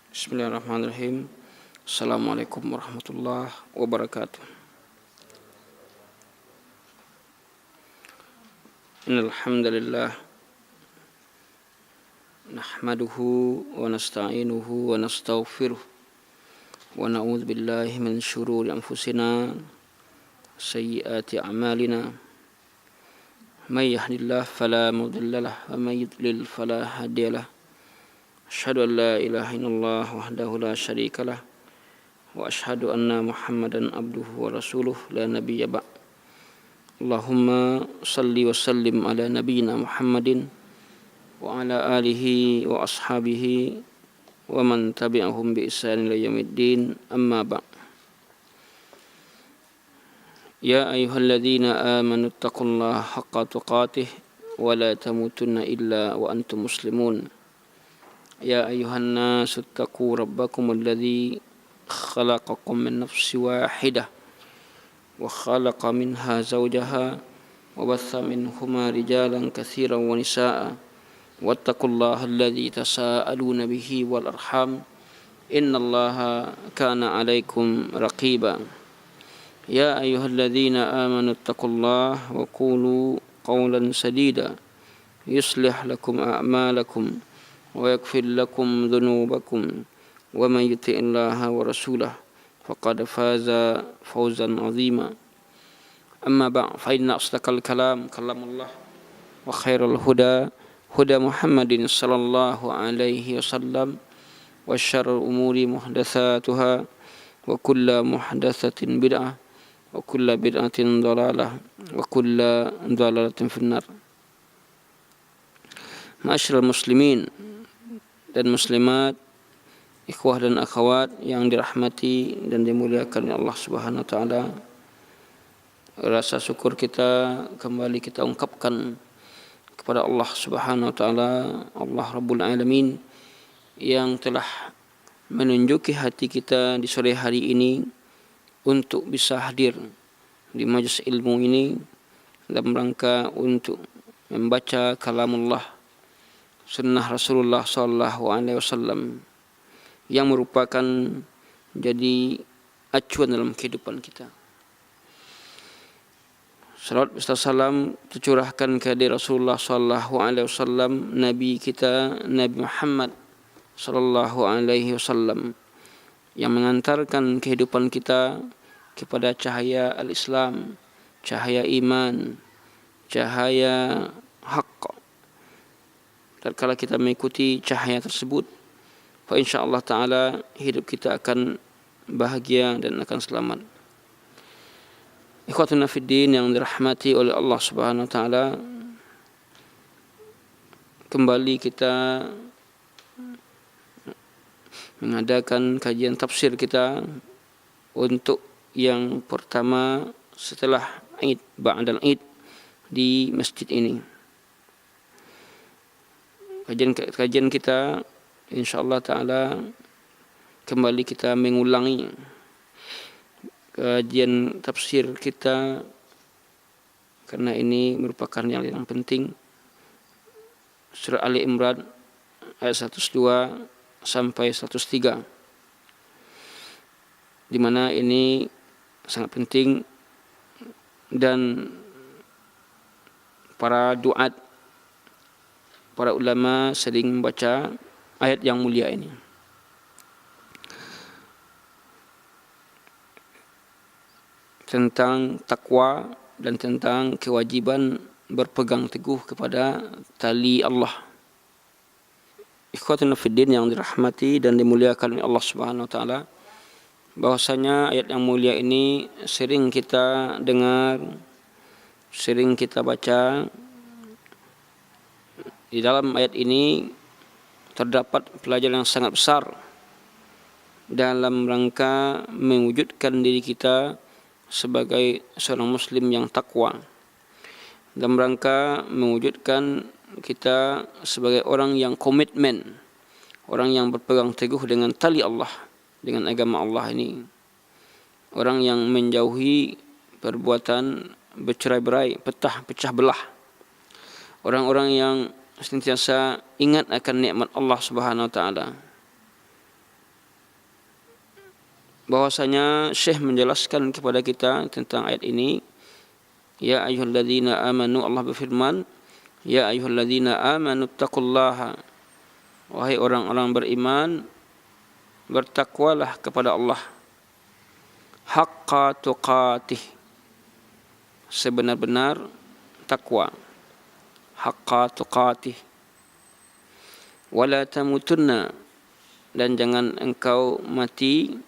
Bismillahirrahmanirrahim. Assalamualaikum warahmatullahi wabarakatuh. Innal hamdalillah nahmaduhu wa nasta'inuhu wa nastaghfiruh wa na'udzu billahi min shururi anfusina sayyiati a'malina. May yahdihillahu fala mudilla lahu wa may yudlil fala hadiya lahu. Asyhadu an la ilaha illallah wahdahu la syarika lah wa asyhadu anna Muhammadan abduhu wa rasuluh la nabiyya ba'. Allahumma salli wa sallim ala nabiyyina Muhammadin wa ala alihi wa ashabihi wa man tabi'ahum bi ihsan ila yaumiddin, amma ba'. Ya ayyuhalladzina amanu taqullaha haqqa tuqatih wa la tamutunna illa wa antum muslimun. Ya ayuhan nasu attaqu rabbakum alladhi khalaqakum min nafsin wahidah wa khalaqa minha zawjaha wa batha minhuma rijalan katsiran wa nisaa wattaqullaha alladhi tasaaluna bihi wal arham innallaha kana 'alaikum raqiba. Ya ayyuhalladzina amanu taqullaha wa qulu qawlan sadida yuslih lakum a'malakum wa yaghfir lakum dhunubakum wa man yuti'illaha wa rasulahu faqad faza fawzan 'azima. Amma ba'd, fa inna asdaqal kalam kalamullah wa khairal huda huda Muhammadin sallallahu alaihi wasallam wa syarrul umuri muhdatsatuha wa kullu muhdatsatin bid'ah wa kullu bid'atin dhalalah wa kullu dhalalatin finnar. Ma'asyiral muslimin dan muslimat, ikhwah dan akhwat yang dirahmati dan dimuliakan oleh Allah Subhanahu wa taala. Rasa syukur kita kembali kita ungkapkan kepada Allah Subhanahu wa taala, Allah Rabbul Alamin, yang telah menunjuki hati kita di sore hari ini untuk bisa hadir di majelis ilmu ini dalam rangka untuk membaca kalamullah, sunnah Rasulullah sallallahu alaihi wasallam yang merupakan jadi acuan dalam kehidupan kita. Salawat serta salam tercurahkan kepada Rasulullah sallallahu alaihi wasallam, nabi kita, Nabi Muhammad sallallahu alaihi wasallam, yang mengantarkan kehidupan kita kepada cahaya al-Islam, cahaya iman, cahaya haqq. Tatkala kita mengikuti cahaya tersebut, fa insyaallah taala hidup kita akan bahagia dan akan selamat. Ikhwatuna fiddin yang dirahmati oleh Allah Subhanahu wa taala, kembali kita mengadakan kajian tafsir kita untuk yang pertama setelah Id, ba'dal Id, di masjid ini. Kajian kita insyaallah taala kembali kita mengulangi kajian tafsir kita, karena ini merupakan yang penting. Surah Ali Imran ayat 102 sampai 103, di mana ini sangat penting dan para duat, para ulama sering membaca ayat yang mulia ini. Tentang takwa dan tentang kewajiban berpegang teguh kepada tali Allah. Ikhwatuna fiddin yang dirahmati dan dimuliakan oleh Allah Subhanahu wa taala, bahwasanya ayat yang mulia ini sering kita dengar, sering kita baca. Di dalam ayat ini terdapat pelajaran yang sangat besar dalam rangka mewujudkan diri kita sebagai seorang muslim yang takwa, dalam rangka mewujudkan kita sebagai orang yang komitmen, orang yang berpegang teguh dengan tali Allah, dengan agama Allah ini, orang yang menjauhi perbuatan bercerai-berai, pecah belah, orang-orang yang senantiasa ingat akan nikmat Allah Subhanahu wa taala. bahwasanya Syekh menjelaskan kepada kita tentang ayat ini. Ya ayyuhalladzina amanu, Allah berfirman, ya ayyuhalladzina amanu taqullaha, wahai orang-orang beriman, bertakwalah kepada Allah haqqa tuqatih, sebenar-benar takwa, haqqa tuqatih, wala tamutunna, dan jangan engkau mati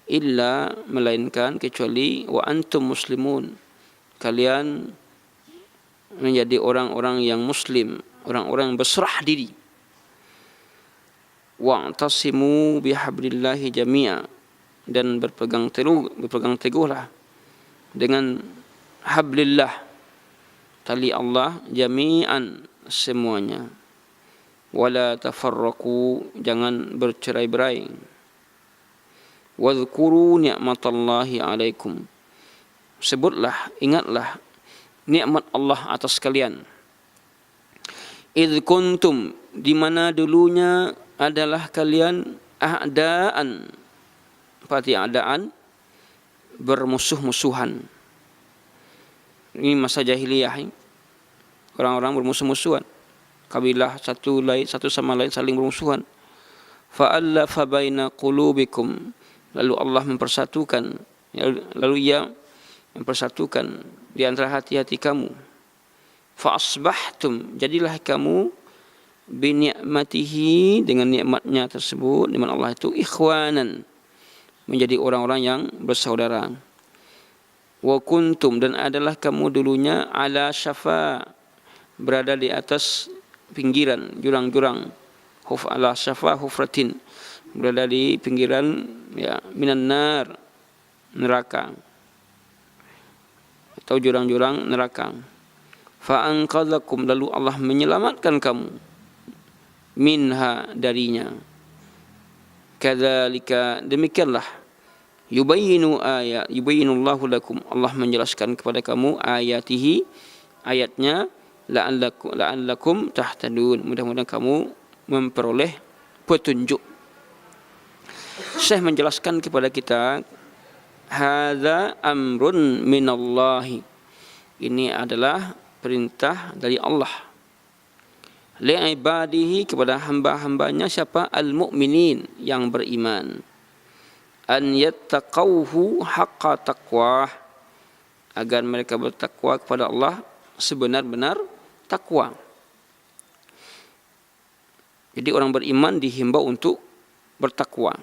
illa, melainkan kecuali, wa antum muslimun, kalian menjadi orang-orang yang muslim, orang-orang yang berserah diri. Wa'tasimu bihablillahi jami'a, dan berpegang teguhlah dengan hablillah, tali Allah, jami'an, semuanya. Wala tafarraqu, jangan bercerai-berai. Wadhkuru ni'matallahi alaikum, sebutlah, ingatlah nikmat Allah atas kalian. Idh kuntum, di mana dulunya adalah kalian a'daan, berarti a'daan, bermusuh-musuhan. Ini masa jahiliyah, orang-orang bermusuh-musuhan, kabilah satu sama lain saling bermusuhan. Fa'allafa baina qulubikum, lalu Allah mempersatukan, lalu Ia mempersatukan di antara hati-hati kamu. Fa'asbahtum, jadilah kamu bini'matihi, dengan nikmatnya tersebut, nikmat Allah itu, ikhwanan, menjadi orang-orang yang bersaudara. Wa kuntum, dan adalah kamu dulunya, ala syafa, berada di atas pinggiran jurang-jurang, ala syafa hufratin, berada di pinggiran, ya, minan nar, neraka, atau jurang-jurang neraka. Fa'anqadhakum, lalu Allah menyelamatkan kamu, minha, darinya. Kadzalika, demikianlah, yubayyinullahu lakum, Allah menjelaskan kepada kamu ayatihi, ayatnya, la'allakum tahtadun, mudah-mudahan kamu memperoleh petunjuk. Syekh menjelaskan kepada kita, hadza amrun minallahi, ini adalah perintah dari Allah, li'ibadihi, kepada hamba-hambanya, siapa? Al-mu'minin, yang beriman. An yattaqawhu haqqa taqwah, agar mereka bertakwa kepada Allah sebenar-benar takwa. Jadi orang beriman dihimbau untuk bertakwa,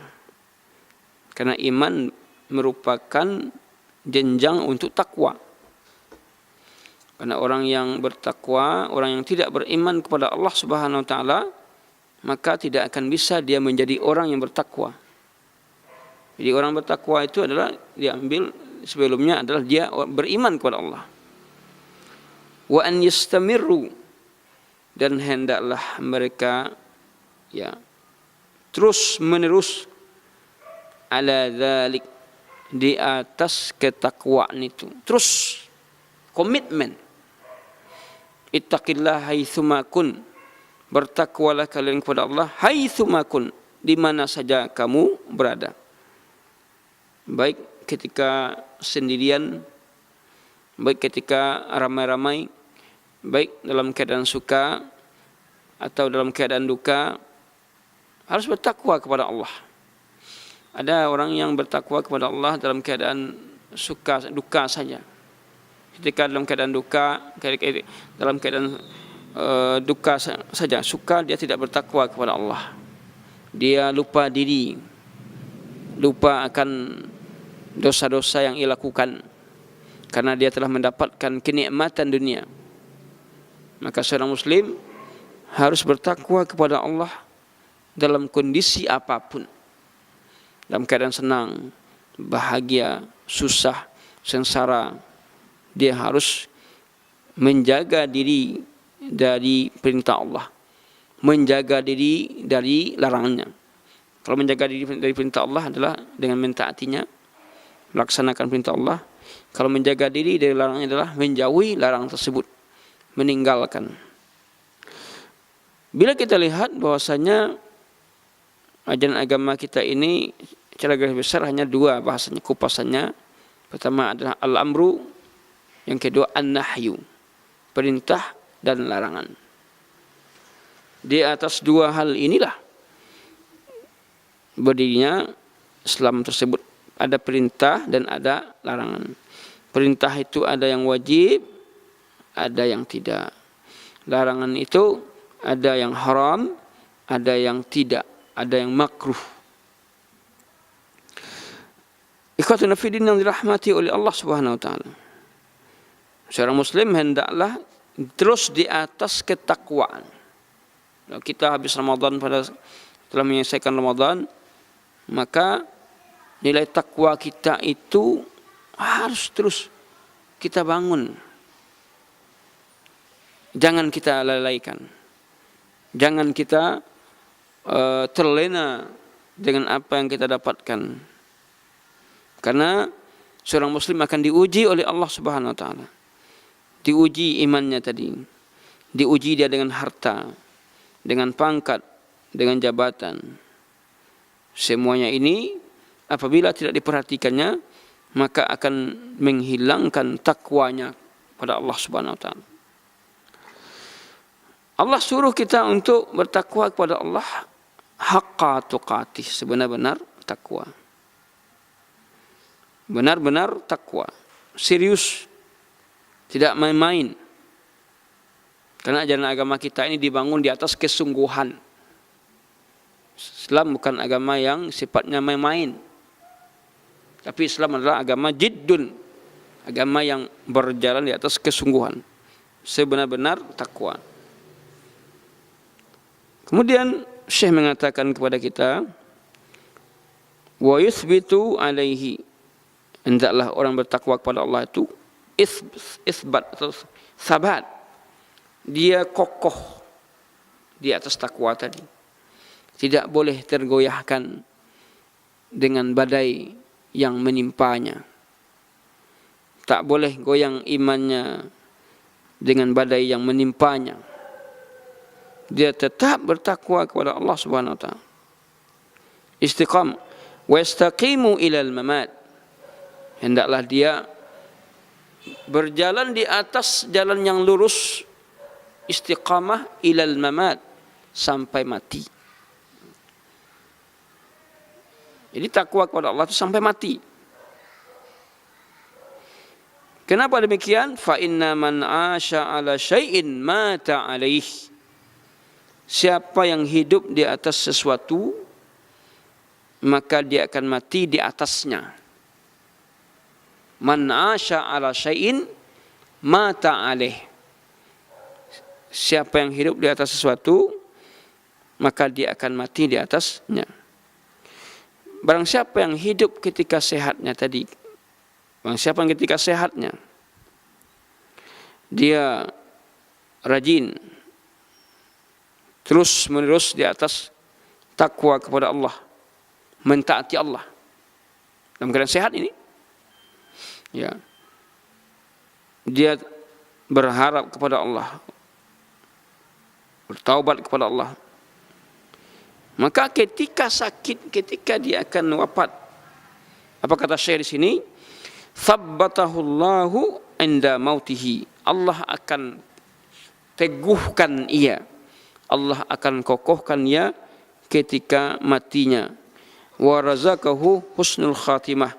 karena iman merupakan jenjang untuk takwa. Karena orang yang bertakwa, orang yang tidak beriman kepada Allah Subhanahu wa taala, maka tidak akan bisa dia menjadi orang yang bertakwa. Jadi orang bertakwa itu adalah diambil sebelumnya adalah dia beriman kepada Allah. Wa an yastamirru, dan hendaklah mereka, ya, terus menerus, ala dzalik, di atas ketakwaan itu, terus komitmen. Ittaqillah haitsuma kun, bertakwalah kalian kepada Allah haitsuma kun, di mana saja kamu berada, baik ketika sendirian, baik ketika ramai-ramai, baik dalam keadaan suka atau dalam keadaan duka, harus bertakwa kepada Allah. Ada orang yang bertakwa kepada Allah dalam keadaan suka duka saja. Ketika dalam keadaan duka, dalam keadaan duka saja, suka, dia tidak bertakwa kepada Allah. Dia lupa diri, lupa akan dosa-dosa yang ia lakukan, karena dia telah mendapatkan kenikmatan dunia. Maka seorang muslim harus bertakwa kepada Allah dalam kondisi apapun, dalam keadaan senang, bahagia, susah, sengsara. Dia harus menjaga diri dari perintah Allah, menjaga diri dari larangannya. Kalau menjaga diri dari perintah Allah adalah dengan mentaatinya, melaksanakan perintah Allah. Kalau menjaga diri dari larangannya adalah menjauhi larangan tersebut, meninggalkan. Bila kita lihat bahwasanya ajaran agama kita ini secara garis besar hanya dua bahasanya, kupasannya. Pertama adalah al-amru, yang kedua an-nahyu, perintah dan larangan. Di atas dua hal inilah berdirinya Islam tersebut. Ada perintah dan ada larangan. Perintah itu ada yang wajib, ada yang tidak. Larangan itu ada yang haram, ada yang tidak, ada yang makruh. Ikhwatuna fiddin yang dirahmati oleh Allah Subhanahu wa taala. Seorang muslim hendaklah terus di atas ketakwaan. Kalau kita habis Ramadan, setelah menyelesaikan Ramadan, maka nilai takwa kita itu harus terus kita bangun. Jangan kita lalaikan. Jangan kita terlena dengan apa yang kita dapatkan. Karena seorang muslim akan diuji oleh Allah Subhanahu wa taala. Diuji imannya tadi. Diuji dia dengan harta, dengan pangkat, dengan jabatan. Semuanya ini apabila tidak diperhatikannya, maka akan menghilangkan takwanya pada Allah Subhanahu wa taala. Allah suruh kita untuk bertakwa kepada Allah haqqa tuqatih, sebenar-benar takwa. Benar-benar takwa, serius, tidak main-main. Karena ajaran agama kita ini dibangun di atas kesungguhan. Islam bukan agama yang sifatnya main-main. Tapi Islam adalah agama jiddun, agama yang berjalan di atas kesungguhan, sebenar-benar takwa. Kemudian Syekh mengatakan kepada kita, wa yuthbitu alaihi, hendaklah orang bertakwa kepada Allah itu isbat atau sabat. Dia kokoh di atas takwa tadi. Tidak boleh tergoyahkan dengan badai yang menimpanya. Tak boleh goyang imannya dengan badai yang menimpanya. Dia tetap bertakwa kepada Allah Subhanahu wa taala. Istiqam wa yastaqimu ilal mamat. Hendaklah dia berjalan di atas jalan yang lurus, istiqamah ilal mamat, sampai mati. Jadi takwa kepada Allah itu sampai mati. Kenapa demikian? Fa inna man 'asha 'ala syai'in mata 'alaih. Siapa yang hidup di atas sesuatu, maka dia akan mati di atasnya. Man 'asha 'ala syai'in mata 'alaih. Siapa yang hidup di atas sesuatu, maka dia akan mati di atasnya. Barang siapa yang hidup ketika sehatnya tadi, barang siapa yang ketika sehatnya dia rajin terus menerus di atas takwa kepada Allah, mentaati Allah dalam keadaan sehat ini, ya, dia berharap kepada Allah, bertaubat kepada Allah, maka ketika sakit, ketika dia akan wafat, apa kata Syekh di sini? Thabbatahullahu inda mautihi. Allah akan teguhkan ia, Allah akan kokohkan ia ketika matinya. Wa razaqahu husnul khatimah.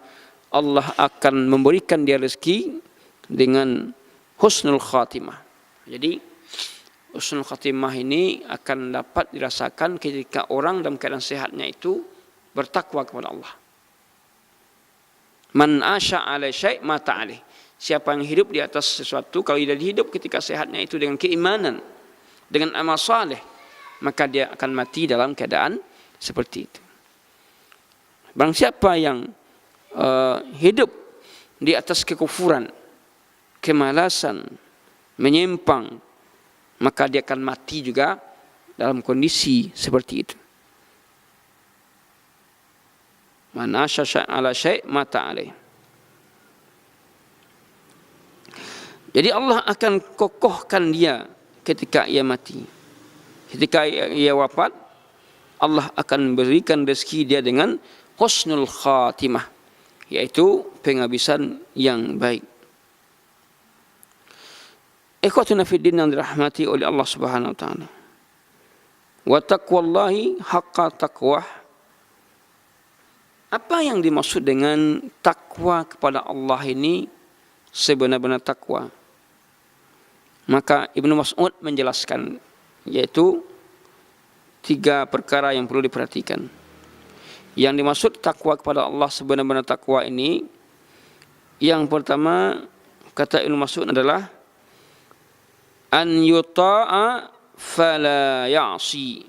Allah akan memberikan dia rezeki dengan husnul khatimah. Jadi husnul khatimah ini akan dapat dirasakan ketika orang dalam keadaan sehatnya itu bertakwa kepada Allah. Man asya 'ala syai' mata 'alaih. Siapa yang hidup di atas sesuatu, kalau dia hidup ketika sehatnya itu dengan keimanan, dengan amal saleh, maka dia akan mati dalam keadaan seperti itu. Barang siapa yang hidup di atas kekufuran, kemalasan, menyimpang, maka dia akan mati juga dalam kondisi seperti itu. Man asya 'ala syai' mata 'alaih. Jadi Allah akan kokohkan dia ketika ia mati. Ketika ia wafat, Allah akan berikan rezeki dia dengan husnul khatimah, yaitu penghabisan yang baik. Ikhwatuna fiddin yang dirahmati oleh Allah Subhanahu wa taala. Wa taqwallahi haqqa taqwah. Apa yang dimaksud dengan takwa kepada Allah ini sebenar-benar takwa? Maka Ibnu Mas'ud menjelaskan, yaitu 3 perkara yang perlu diperhatikan. Yang dimaksud takwa kepada Allah sebenar-benar takwa ini, yang pertama kata Ibnu Mas'ud adalah an yuta'a fala ya'si.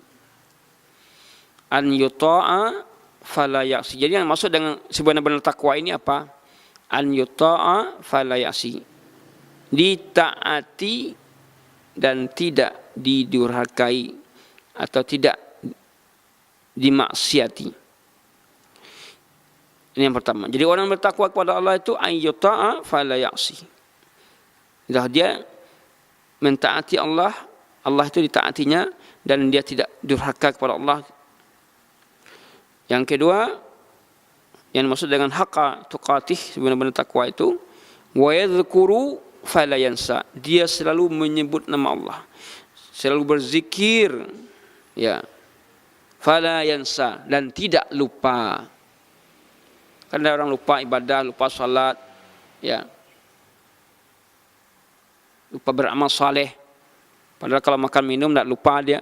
An yuta'a fala ya'si. Jadi yang maksud dengan sebenar-benar takwa ini apa? An yuta'a fala ya'si. Ditaati dan tidak didurhakai atau tidak dimaksiati. Ini yang pertama. Jadi orang bertakwa kepada Allah itu an yuta'a fala ya'si. Dia mentaati Allah, Allah itu ditaatinya dan dia tidak durhaka kepada Allah. Yang kedua, yang maksud dengan haqqa tuqatih, sebenarnya takwa itu wa yadhkuru fala yansa. Dia selalu menyebut nama Allah, selalu berzikir, ya. Fala yansa, dan tidak lupa. Kan ada orang lupa ibadah, lupa salat, ya. Lupa beramal saleh. Padahal kalau makan minum tidak lupa dia.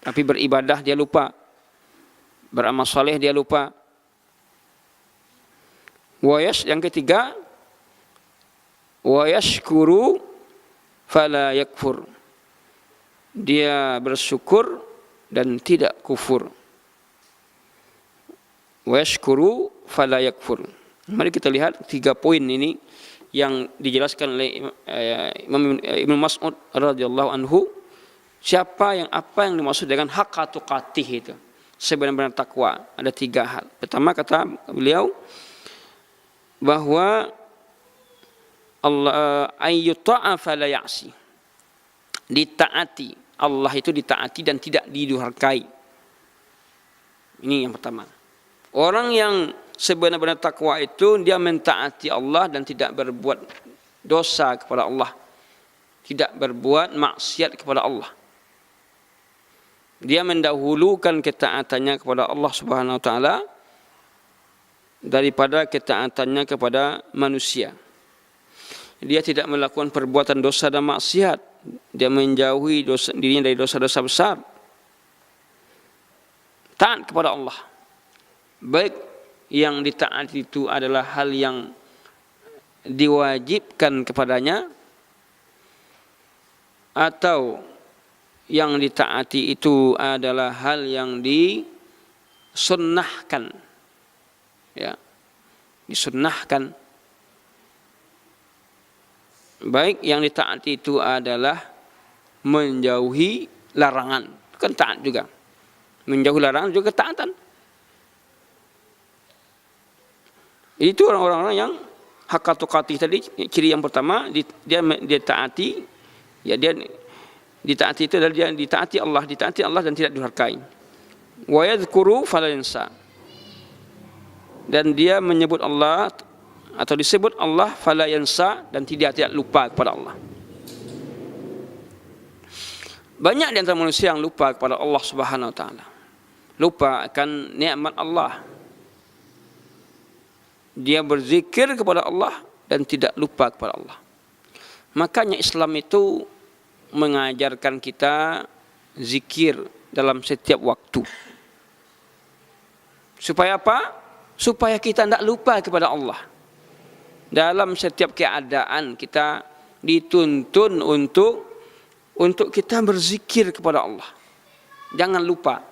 Tapi beribadah dia lupa. Beramal saleh dia lupa. Yang ketiga, wa yashkuru fala yakfur. Dia bersyukur dan tidak kufur. Wa yashkuru fala yakfur. Mari kita lihat 3 poin ini yang dijelaskan oleh Imam Ibnu Mas'ud radhiyallahu anhu. Apa yang dimaksud dengan haqqa tuqatih itu, sebenar-benar takwa. Ada 3 hal. Pertama kata beliau bahwa Allah ayyuta'a fala ya'si. Ditaati, Allah itu ditaati dan tidak didurhakai. Ini yang pertama. Orang yang sebenar-benar takwa itu dia mentaati Allah dan tidak berbuat dosa kepada Allah, tidak berbuat maksiat kepada Allah. Dia mendahulukan ketaatannya kepada Allah Subhanahu wa taala daripada ketaatannya kepada manusia. Dia tidak melakukan perbuatan dosa dan maksiat. Dia menjauhi dirinya dari dosa-dosa besar. Taat kepada Allah. Baik yang ditaati itu adalah hal yang diwajibkan kepadanya, atau yang ditaati itu adalah hal yang disunnahkan, ya, disunnahkan. Baik yang ditaati itu adalah menjauhi larangan, kan taat juga. Menjauhi larangan juga ketaatan. Itu orang-orang yang haqqa tuqatih tadi, ciri yang pertama dia taati, ya, dia ditaati itu adalah dia ditaati Allah dan tidak durhakai. Wa yadhkuru fala yansa. Dan dia menyebut Allah atau disebut Allah fala yansa, dan tidak lupa kepada Allah. Banyak di antara manusia yang lupa kepada Allah Subhanahu wa taala. Lupa akan nikmat Allah. Dia berzikir kepada Allah dan tidak lupa kepada Allah. Makanya Islam itu mengajarkan kita zikir dalam setiap waktu. Supaya apa? Supaya kita tidak lupa kepada Allah. Dalam setiap keadaan kita dituntun untuk kita berzikir kepada Allah. Jangan lupa.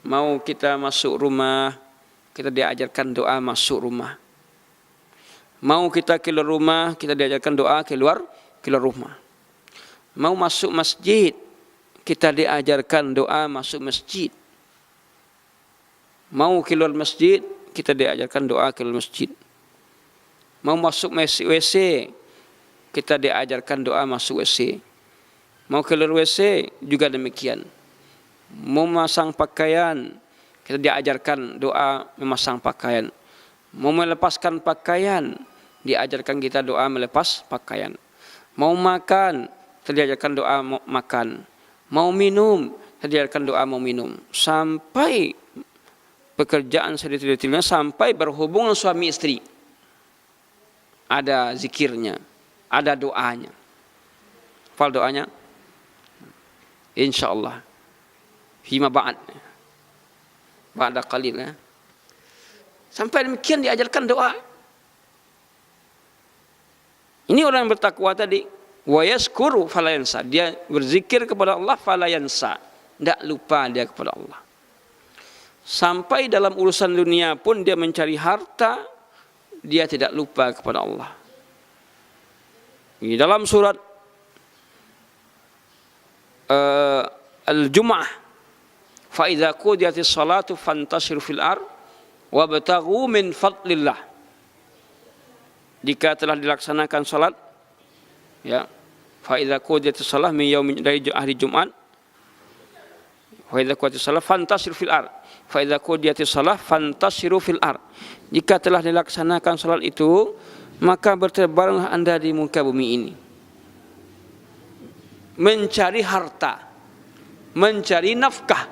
Mau kita masuk rumah, kita diajarkan doa masuk rumah. Mau kita keluar rumah, kita diajarkan doa keluar rumah. Mau masuk masjid, kita diajarkan doa masuk masjid. Mau keluar masjid, kita diajarkan doa keluar masjid. Mau masuk WC, kita diajarkan doa masuk WC. Mau keluar WC juga demikian. memasang pakaian, kita diajarkan doa memasang pakaian. Mau melepaskan pakaian, diajarkan kita doa melepas pakaian. Mau makan, kita diajarkan doa mau makan. Mau minum, kita diajarkan doa mau minum. Sampai pekerjaan sedetail-detailnya, sampai berhubungan suami istri. Ada zikirnya, ada doanya. Hafal doanya? Insyaallah. Fima ba'd. Ba'da qalil ya. Sampai demikian diajarkan doa. Ini orang yang bertakwa tadi. Wa yaskuru fala yansa. Dia berzikir kepada Allah fala yansa. Tidak lupa dia kepada Allah. Sampai dalam urusan dunia pun dia mencari harta, dia tidak lupa kepada Allah. Di dalam surat Al-Jum'ah, fa idza qudiyatis salatu fantashiru fil ard wabtaghu min fadlillah. Jika telah dilaksanakan salat, ya, fa idza qudiyatis salah min yaumin dari hari Jumat, fa idza qudiyatis salah fantashiru fil ard, fa idza qudiyatis salah fantashiru fil ard. Jika telah dilaksanakan salat itu, maka bertebaranlah Anda di muka bumi ini. Mencari harta, mencari nafkah.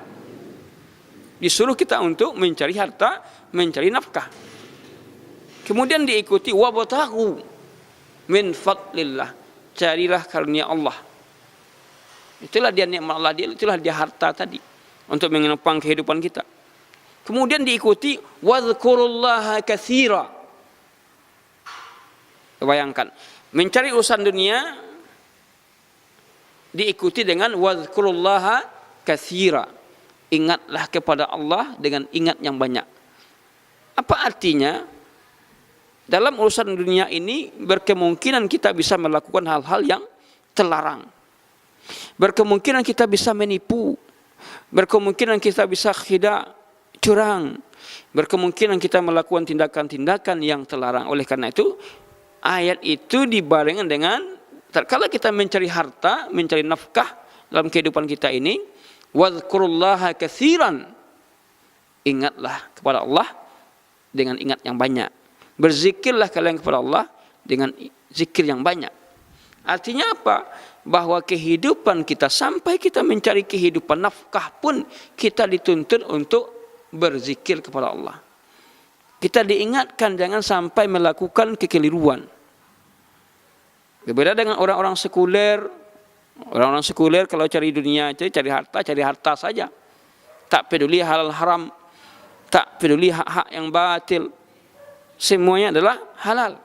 Disuruh kita untuk mencari harta, mencari nafkah. Kemudian diikuti wabtaghu min fadlillah. Carilah karunia Allah. Itulah dia nikmat Allah, itulah dia harta tadi untuk menopang kehidupan kita. Kemudian diikuti wadhkurullaha katsira. Bayangkan, mencari urusan dunia diikuti dengan wadhkurullaha katsira. Ingatlah kepada Allah dengan ingat yang banyak. Apa artinya? Dalam urusan dunia ini berkemungkinan kita bisa melakukan hal-hal yang terlarang. Berkemungkinan kita bisa menipu. Berkemungkinan kita bisa khida, curang. Berkemungkinan kita melakukan tindakan-tindakan yang terlarang. Oleh karena itu, ayat itu dibarengkan dengan kalau kita mencari harta, mencari nafkah dalam kehidupan kita ini, wadhkurullaha katsiran. Ingatlah kepada Allah dengan ingat yang banyak. Berzikirlah kalian kepada Allah dengan zikir yang banyak. Artinya apa? Bahwa kehidupan kita sampai kita mencari kehidupan nafkah pun kita dituntut untuk berzikir kepada Allah. Kita diingatkan jangan sampai melakukan kekeliruan. Berbeda dengan orang-orang sekuler. Orang-orang sekuler kalau cari dunia, cari harta saja. Tak peduli halal haram, tak peduli hak-hak yang batil. Semuanya adalah halal.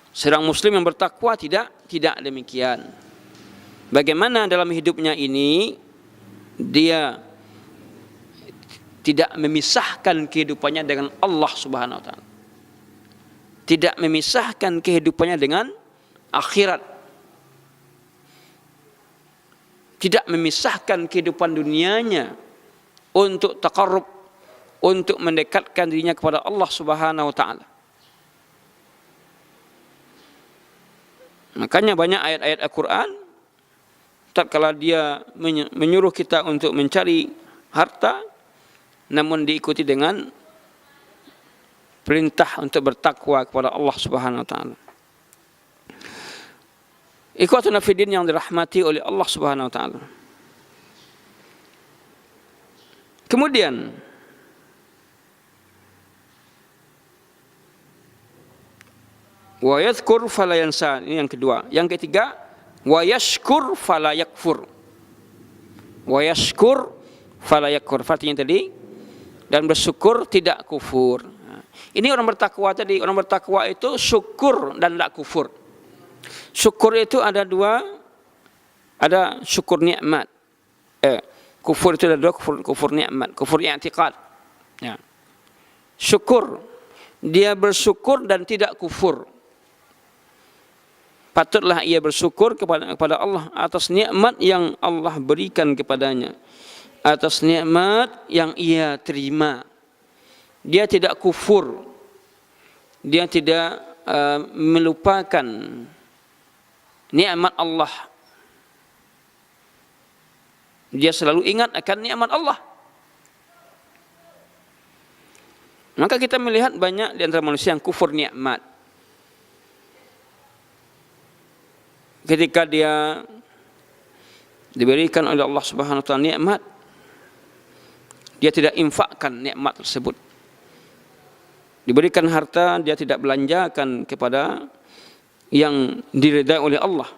Sedang muslim yang bertakwa tidak demikian. Bagaimana dalam hidupnya ini dia tidak memisahkan kehidupannya dengan Allah Subhanahu wa taala. Tidak memisahkan kehidupannya dengan akhirat. Tidak memisahkan kehidupan dunianya untuk taqarrub, untuk mendekatkan dirinya kepada Allah Subhanahu wa taala. Makanya banyak ayat-ayat Al-Qur'an tatkala dia menyuruh kita untuk mencari harta, namun diikuti dengan perintah untuk bertakwa kepada Allah Subhanahu wa taala. Ikhwatuna fiddin yang dirahmati oleh Allah Subhanahu wa taala. Kemudian wa yadhkur fala yansa, ini yang kedua. Yang ketiga, wa yashkur fala yakfur. Wa yashkur fala yakfur. Artinya tadi, dan bersyukur tidak kufur. Ini orang bertakwa tadi. Orang bertakwa itu syukur dan tidak kufur. Syukur itu ada dua. Ada syukur nikmat. Kufur itu ada dua, kufur nikmat, kufur i'tiqad. Ya. Syukur, dia bersyukur dan tidak kufur. Patutlah ia bersyukur kepada Allah atas nikmat yang Allah berikan kepadanya, atas nikmat yang ia terima. Dia tidak kufur, dia tidak melupakan nikmat Allah. Dia selalu ingat akan nikmat Allah. Maka kita melihat banyak di antara manusia yang kufur nikmat. Ketika dia diberikan oleh Allah Subhanahu wa taala nikmat, dia tidak infakkan nikmat tersebut. Diberikan harta, dia tidak belanjakan kepada yang diridai oleh Allah.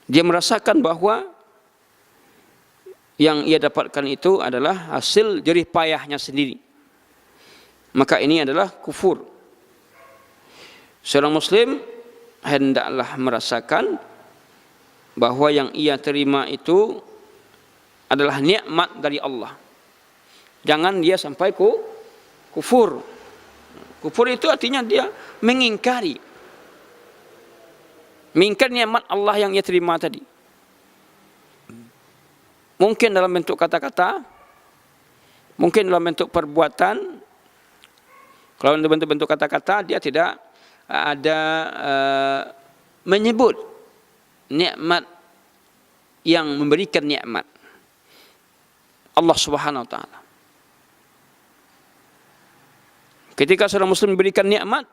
Dia merasakan bahwa yang ia dapatkan itu adalah hasil jerih payahnya sendiri. Maka ini adalah kufur. Seorang muslim hendaklah merasakan bahwa yang ia terima itu adalah nikmat dari Allah. Jangan dia sampai kufur. Kufur itu artinya dia mengingkari nikmat Allah yang ia terima tadi. Mungkin dalam bentuk kata-kata, mungkin dalam bentuk perbuatan. Kalau dalam bentuk kata-kata, dia tidak ada menyebut nikmat yang memberikan nikmat Allah Subhanahu wa taala. Ketika seorang muslim memberikan nikmat,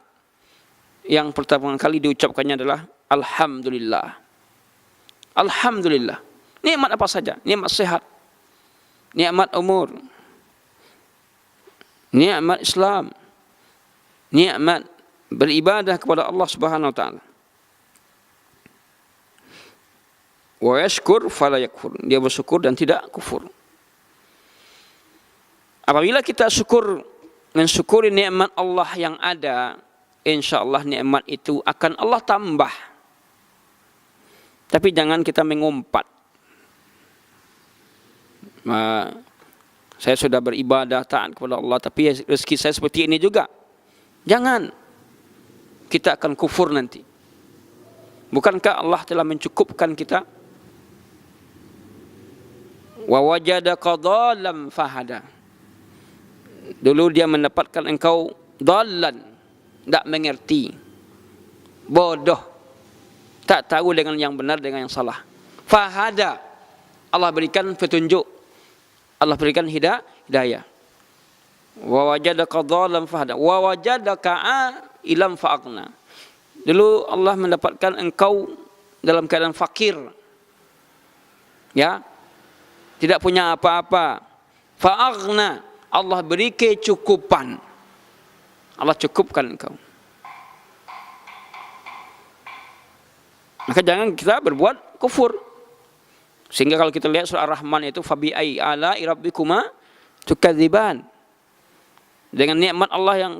yang pertama kali diucapkannya adalah alhamdulillah. Alhamdulillah. Nikmat apa saja? Nikmat sehat, nikmat umur, nikmat Islam, nikmat beribadah kepada Allah Subhanahu wa taala. Wa yashkur fala yakfur. Dia bersyukur dan tidak kufur. Apabila kita mensyukuri nikmat Allah yang ada, insyaallah nikmat itu akan Allah tambah. Tapi jangan kita mengumpat. Saya sudah beribadah taat kepada Allah, tapi rezeki saya seperti ini juga. Jangan. Kita akan kufur nanti. Bukankah Allah telah mencukupkan kita? Wa wajadaka dhalam fahada. Dulu dia mendapatkan engkau dhalan, tak mengerti, bodoh, tak tahu dengan yang benar dengan yang salah. Fahada, Allah berikan petunjuk, Allah berikan hidayah. Wa wajadaka dhalam fahada, wa wajadaka ilam fa'aqna. Dulu Allah mendapatkan engkau dalam keadaan fakir, ya, tidak punya apa-apa. Fa'aqna, Allah beri kecukupan. Allah cukupkan engkau. Maka jangan kita berbuat kufur. Sehingga kalau kita lihat surah Ar-Rahman itu fabi ai ala rabbikuma tukadziban. Dengan nikmat Allah yang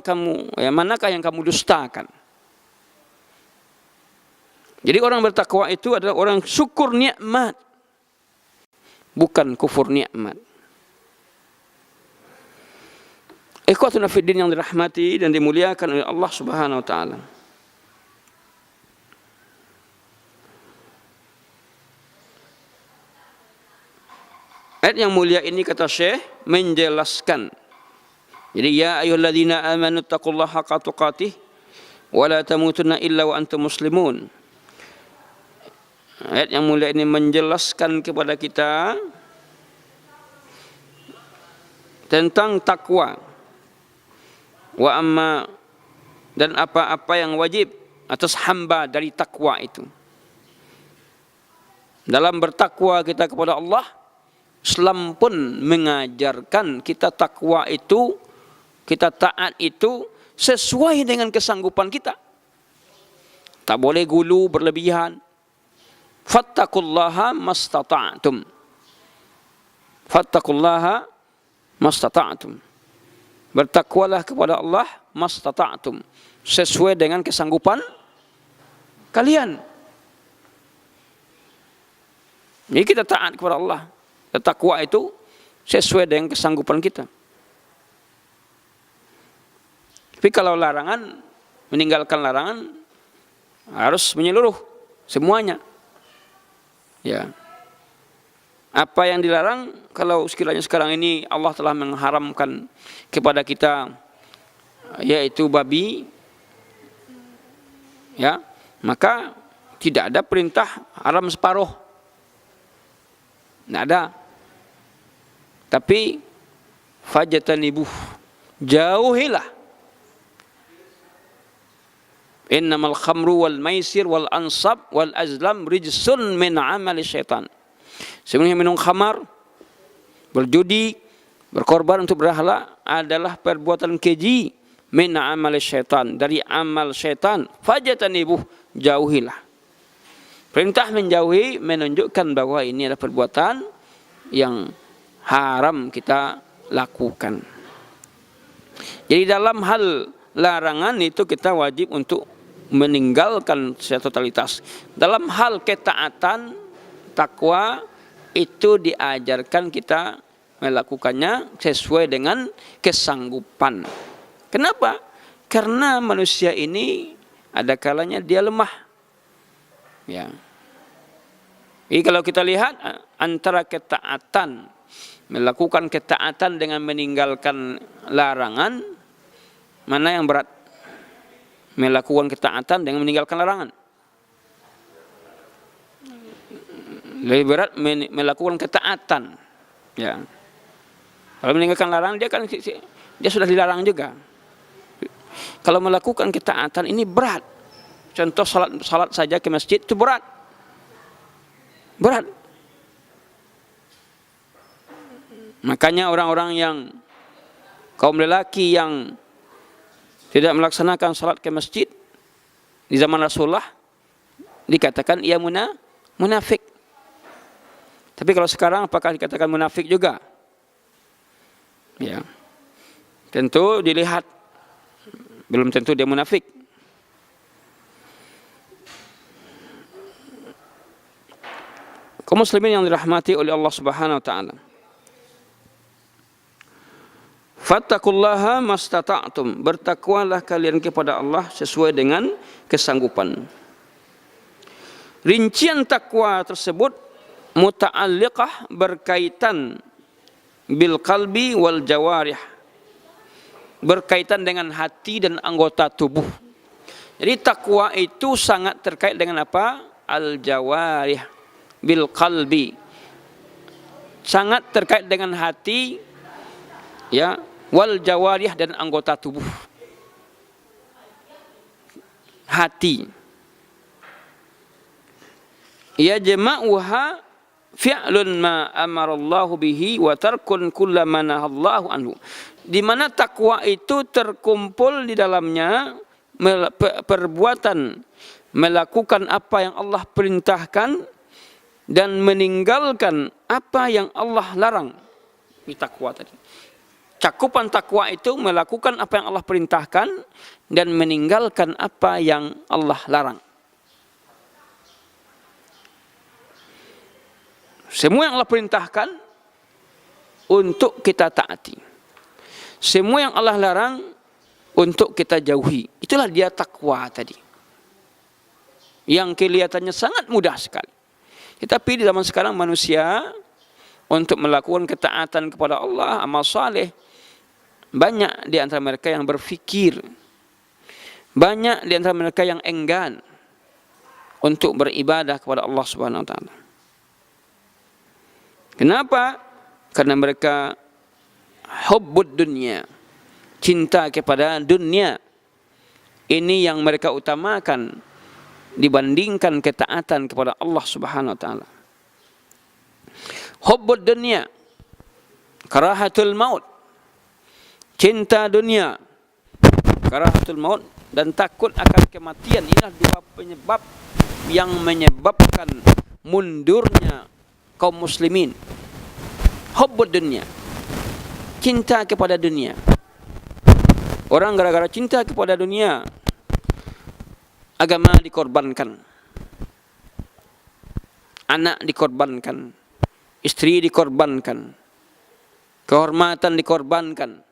manakah yang kamu dustakan? Jadi orang bertakwa itu adalah orang syukur nikmat, bukan kufur nikmat. Ikhwatuna fiddin yang dirahmati dan dimuliakan oleh Allah Subhanahu wa taala. Ayat yang mulia ini kata Syekh menjelaskan. Jadi ya ayyuhalladzina amanu taqullaha haqqa tuqatih wa la tamutunna illa wa antum muslimun. Ayat yang mulia ini menjelaskan kepada kita tentang takwa. Wa amma, dan apa-apa yang wajib atas hamba dari takwa itu. Dalam bertakwa kita kepada Allah, Islam pun mengajarkan kita takwa itu, kita taat itu sesuai dengan kesanggupan kita. Tak boleh gulu berlebihan. Fattaqullaha mastata'tum. Fattaqullaha mastata'tum. Bertakwalah kepada Allah mastata'tum, sesuai dengan kesanggupan kalian. Jadi kita taat kepada Allah. Takwa itu sesuai dengan kesanggupan kita. Tapi kalau larangan, meninggalkan larangan harus menyeluruh semuanya. Ya. Apa yang dilarang, kalau sekiranya sekarang ini Allah telah mengharamkan kepada kita, yaitu babi, ya, maka tidak ada perintah haram separuh. Tidak ada. Tapi fajtanibuh, jauhilah. Innamal khamru wal maisir wal ansab wal azlam rijsun min amali syaitan. Sebenarnya minum khamar, berjudi, berkorban untuk berhala adalah perbuatan keji min amali syaitan, dari amal syaitan. Fajtanibuh, jauhilah. Perintah menjauhi menunjukkan bahwa ini adalah perbuatan yang haram kita lakukan. Jadi dalam hal larangan itu kita wajib untuk meninggalkan secara totalitas. Dalam hal ketaatan, takwa itu diajarkan kita melakukannya sesuai dengan kesanggupan. Kenapa? Karena manusia ini ada kalanya dia lemah. Ya. Jadi kalau kita lihat antara ketaatan, melakukan ketaatan dengan meninggalkan larangan, mana yang berat? Melakukan ketaatan dengan meninggalkan larangan. Lebih berat melakukan ketaatan. Ya. Kalau meninggalkan larangan dia sudah dilarang juga. Kalau melakukan ketaatan ini berat. Contoh salat saja ke masjid itu berat. Berat. Makanya orang-orang yang kaum lelaki yang tidak melaksanakan salat ke masjid di zaman Rasulullah dikatakan ia munafik. Tapi kalau sekarang apakah dikatakan munafik juga? Ya. Tentu dilihat, belum tentu dia munafik. Kaum muslimin yang dirahmati oleh Allah Subhanahu wa taala. Fattaqullaha mastata'tum, bertakwalah kalian kepada Allah sesuai dengan kesanggupan. Rincian takwa tersebut muta'alliqah, berkaitan bil qalbi wal jawarih, berkaitan dengan hati dan anggota tubuh. Jadi takwa itu sangat terkait dengan apa? Al jawarih bil qalbi, sangat terkait dengan hati, ya, wal jawarih, dan anggota tubuh. Hati. Ya jama'uha fi'lun ma amarallahu bihi wa tarkun kulla ma nahallahu anhu. Di mana takwa itu terkumpul di dalamnya perbuatan melakukan apa yang Allah perintahkan dan meninggalkan apa yang Allah larang. Ini takwa tadi. Cakupan takwa itu melakukan apa yang Allah perintahkan dan meninggalkan apa yang Allah larang. Semua yang Allah perintahkan untuk kita taati. Semua yang Allah larang untuk kita jauhi. Itulah dia takwa tadi. Yang kelihatannya sangat mudah sekali. Tetapi di zaman sekarang manusia untuk melakukan ketaatan kepada Allah, amal saleh, banyak di antara mereka yang berfikir, banyak di antara mereka yang enggan untuk beribadah kepada Allah Subhanahu wa taala. Kenapa? Karena mereka hubbud dunya, cinta kepada dunia. Ini yang mereka utamakan dibandingkan ketaatan kepada Allah Subhanahu wa taala. Hubbud dunya, karahatul maut, cinta dunia, karahatul maut, dan takut akan kematian. Inilah dua penyebab yang menyebabkan mundurnya kaum muslimin. Hubbud dunya, cinta kepada dunia. Orang gara-gara cinta kepada dunia, agama dikorbankan, anak dikorbankan, istri dikorbankan, kehormatan dikorbankan,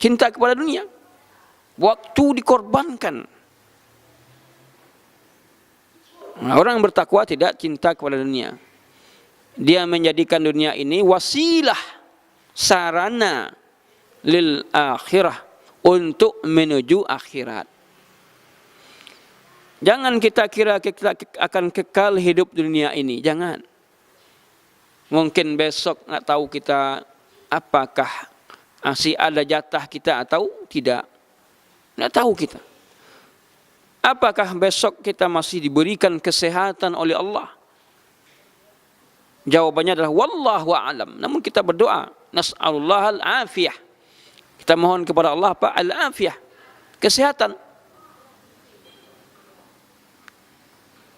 cinta kepada dunia, waktu dikorbankan. Nah, orang yang bertakwa tidak cinta kepada dunia. Dia menjadikan dunia ini wasilah, sarana lil akhirah, untuk menuju akhirat. Jangan kita kira kita akan kekal hidup dunia ini, jangan. Mungkin besok nggak tahu kita apakah masih ada jatah kita atau tidak. Nggak tahu kita. Apakah besok kita masih diberikan kesehatan oleh Allah? Jawabannya adalah wallahu a'lam. Namun kita berdoa, nas'alullah al-afiyah. Kita mohon kepada Allah apa? Al-afiyah, kesehatan.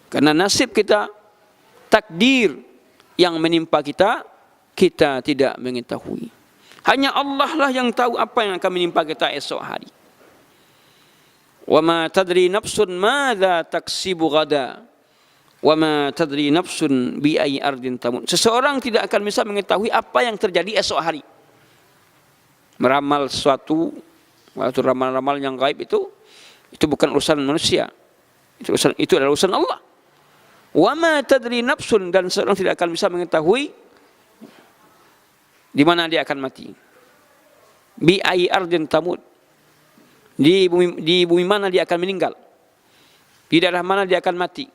Karena nasib kita, takdir yang menimpa kita, kita tidak mengetahui. Hanya Allah lah yang tahu apa yang akan menimpa kita esok hari. Wa ma tadri nafsun madza taksibu ghada. Wa ma tadri nafsun bi ayyi ardin tamut. Seseorang tidak akan bisa mengetahui apa yang terjadi esok hari. Meramal sesuatu, waktu ramal-ramal yang gaib itu bukan urusan manusia. Itu adalah urusan Allah. Wa ma tadri nafsun, dan seorang tidak akan bisa mengetahui di mana dia akan mati. Bi ayyi ardin tamut. Di bumi mana dia akan meninggal. Di daerah mana dia akan mati.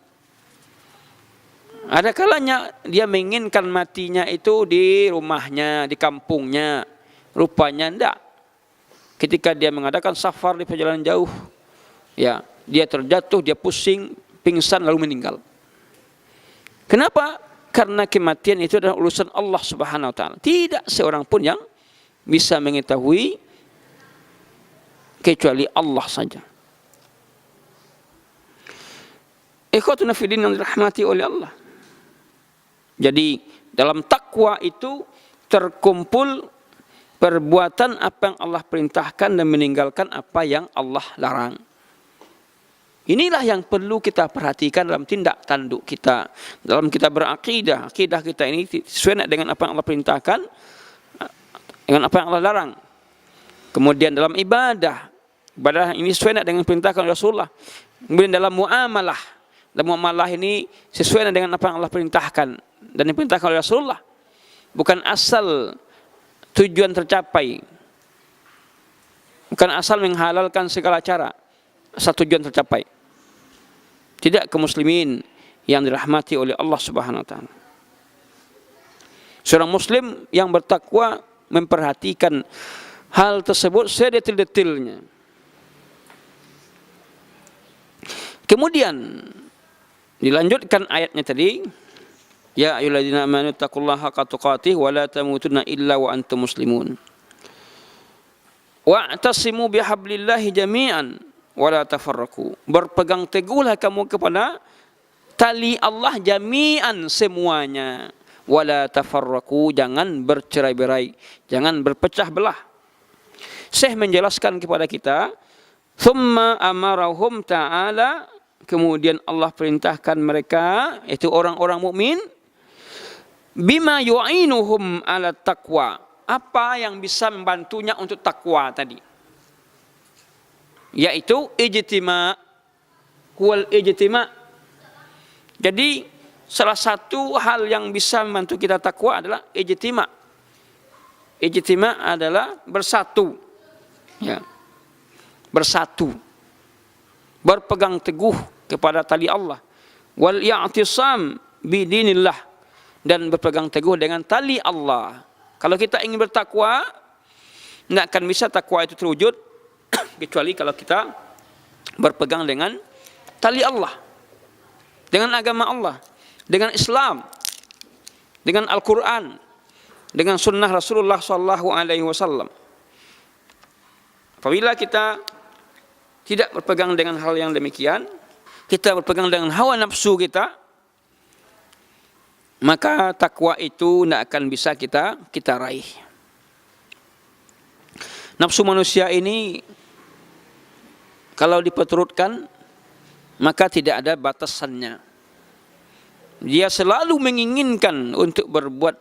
Ada kalanya dia menginginkan matinya itu di rumahnya, di kampungnya. Rupanya enggak. Ketika dia mengadakan safar di perjalanan jauh, ya, dia terjatuh, dia pusing, pingsan lalu meninggal. Kenapa? Karena kematian itu adalah urusan Allah Subhanahu wa taala. Tidak seorang pun yang bisa mengetahui kecuali Allah saja. Ikhwatuna fi din yang dirahmati oleh Allah. Jadi dalam takwa itu terkumpul perbuatan apa yang Allah perintahkan dan meninggalkan apa yang Allah larang. Inilah yang perlu kita perhatikan dalam tindak tanduk kita. Dalam kita berakidah, akidah kita ini sesuai dengan apa yang Allah perintahkan, dengan apa yang Allah larang. Kemudian dalam ibadah ini sesuai dengan perintahkan Rasulullah. Kemudian dalam muamalah ini sesuai dengan apa yang Allah perintahkan dan diperintahkan oleh Rasulullah. Bukan asal tujuan tercapai, bukan asal menghalalkan segala cara asal tujuan tercapai. Tidak, kaum muslimin yang dirahmati oleh Allah Subhanahu wa taala. Seorang muslim yang bertakwa memperhatikan hal tersebut sedetil-detilnya. Kemudian dilanjutkan ayatnya tadi, ya ayyuhalladzina amanu taqullaha haqqa tuqatih wa la tamutunna illa wa antum muslimun. Wa'tasimu bihablillahi jami'an wa la tafarraqu. Berpegang teguhlah kamu kepada tali Allah jami'an semuanya. Wa la tafarraqu, jangan bercerai-berai, jangan berpecah belah. Syekh menjelaskan kepada kita, thumma amarahum ta'ala, kemudian Allah perintahkan mereka, yaitu orang-orang mukmin, bima yu'inuhum ala taqwa, apa yang bisa membantunya untuk takwa tadi, yaitu ijtima', huwal ijtima'. Jadi salah satu hal yang bisa membantu kita takwa adalah ijtima'. Ijtima' adalah bersatu, ya, bersatu, berpegang teguh kepada tali Allah, wal i'tisam bidinillah, dan berpegang teguh dengan tali Allah. Kalau kita ingin bertakwa, tidak akan bisa takwa itu terwujud kecuali kalau kita berpegang dengan tali Allah, dengan agama Allah, dengan Islam, dengan Al-Quran, dengan sunnah Rasulullah SAW. Apabila kita tidak berpegang dengan hal yang demikian, kita berpegang dengan hawa nafsu kita, maka takwa itu tidak akan bisa kita raih. Nafsu manusia ini kalau diperturutkan, maka tidak ada batasannya. Dia selalu menginginkan untuk berbuat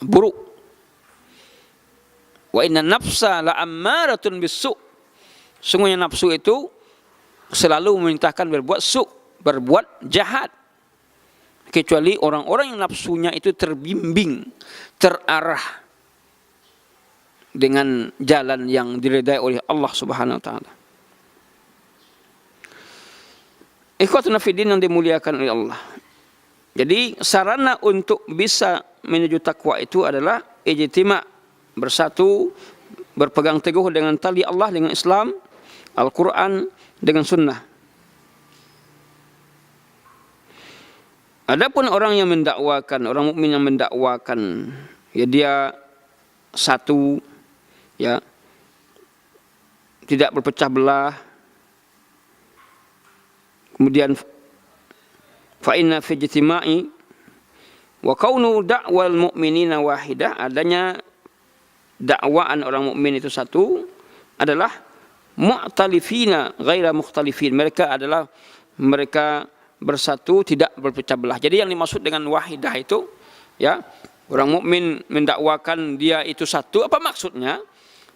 buruk. Wa inna nafsa la'ammaratun bis-su'. Sungguhnya nafsu itu selalu memerintahkan berbuat berbuat jahat. Kecuali orang-orang yang nafsunya itu terbimbing, terarah dengan jalan yang diridai oleh Allah Subhanahu wa taala. Ikhwatuna fi din yang dimuliakan oleh Allah. Jadi sarana untuk bisa menuju takwa itu adalah ijtima', bersatu, berpegang teguh dengan tali Allah, dengan Islam, Al-Quran, dengan sunnah. Adapun orang yang mendakwakan, orang mukmin yang mendakwakan, ya dia satu, ya, tidak berpecah belah. Kemudian fa inna fi ijtima'i wa kaunu da'wal mu'minina wahidah, adanya dakwaan orang mukmin itu satu adalah mu'talifina ghaira mukhtalifin. Mereka bersatu, tidak berpecah belah. Jadi yang dimaksud dengan wahidah itu, ya, orang mukmin mendakwakan dia itu satu, apa maksudnya?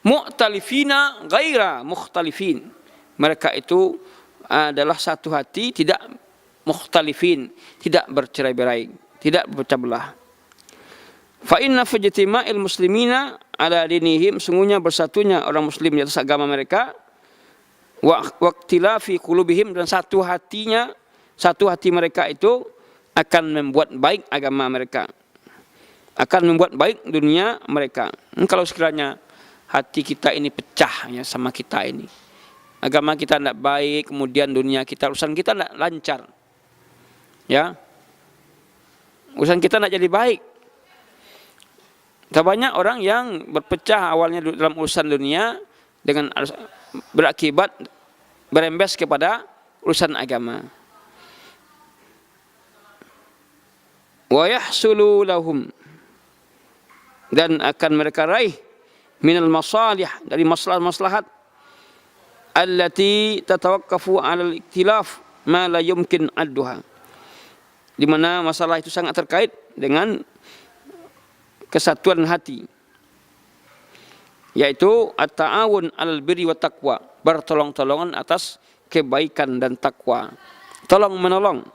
Mu'talifina ghaira mukhtalifin. Mereka itu adalah satu hati, tidak mukhtalifin, tidak bercerai-berai, tidak berpecah belah. Fa inna fi ijtima'il muslimina ala dinihim, sungguhnya bersatunya orang muslim di atas agama mereka, wa ikhtilafi qulubihim, dan satu hati mereka itu akan membuat baik agama mereka, akan membuat baik dunia mereka. Kalau sekiranya hati kita ini pecah, ya, sama kita ini, agama kita tidak baik, kemudian dunia kita, urusan kita tidak lancar, ya, urusan kita tidak jadi baik. Banyak orang yang berpecah awalnya dalam urusan dunia dengan berakibat berembes kepada urusan agama. Wa yahsulu lahum, dan akan mereka raih minal masalih, dari maslahat-maslahat allati tatawaqqafu 'alal iktilaf ma la yumkin adduha, di mana masalah itu sangat terkait dengan kesatuan hati, yaitu at-ta'awun 'alal birri wat taqwa, bertolong-tolongan atas kebaikan dan takwa, tolong menolong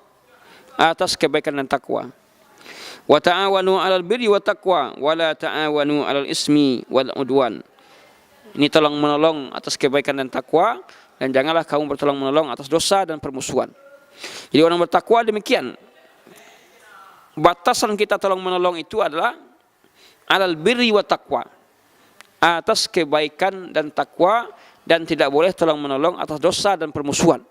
atas kebaikan dan takwa. Wa ta'awanu 'alal birri wat taqwa wa la ta'awanu 'alal ismi wal udwan. Ini tolong menolong atas kebaikan dan takwa, dan janganlah kamu bertolong menolong atas dosa dan permusuhan. Jadi orang bertakwa demikian. Batasan kita tolong menolong itu adalah 'alal birri wat taqwa, atas kebaikan dan takwa, dan tidak boleh tolong menolong atas dosa dan permusuhan.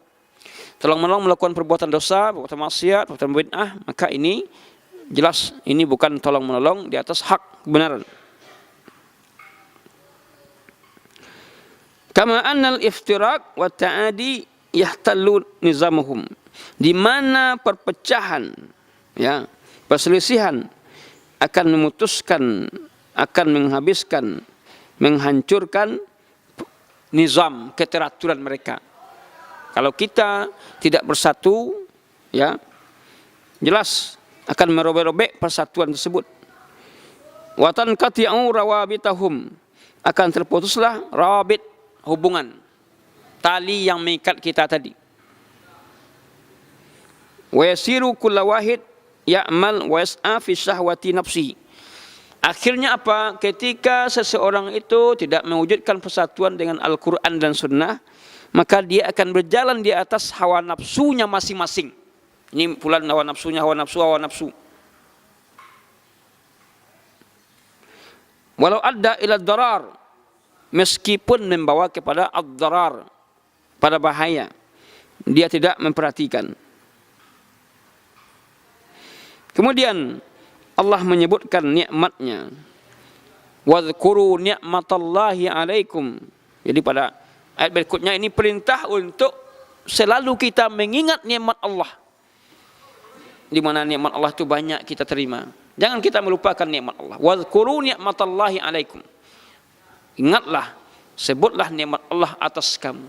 Tolong menolong melakukan perbuatan dosa, perbuatan maksiat, perbuatan bid'ah, maka ini jelas ini bukan tolong menolong di atas hak kebenaran. Kama annal iftiraq wa ta'adi yahtallu nizamuhum, di mana perpecahan, ya, perselisihan akan memutuskan, akan menghabiskan, menghancurkan nizam, keteraturan mereka. Kalau kita tidak bersatu, ya, jelas akan merobek-robek persatuan tersebut. Wa tanqati'u rawabitahum, akan terputuslah rawabit, hubungan, tali yang mengikat kita tadi. Wa yasiru kullu wahid ya'mal wa yas'a fi syahwati nafsihi. Akhirnya apa? Ketika seseorang itu tidak mewujudkan persatuan dengan Al-Quran dan Sunnah, maka dia akan berjalan di atas hawa nafsunya masing-masing. Ini pula hawa nafsunya, hawa nafsu. Walau adda ila darar, meskipun membawa kepada ad-darar, pada bahaya, dia tidak memperhatikan. Kemudian Allah menyebutkan nikmatnya, wadhkuru ni'matallahi alaikum. Jadi pada ayat berikutnya ini perintah untuk selalu kita mengingat nikmat Allah, di mana nikmat Allah itu banyak kita terima. Jangan kita melupakan nikmat Allah. Wadhkuru ni'matallahi alaikum, ingatlah, sebutlah nikmat Allah atas kamu.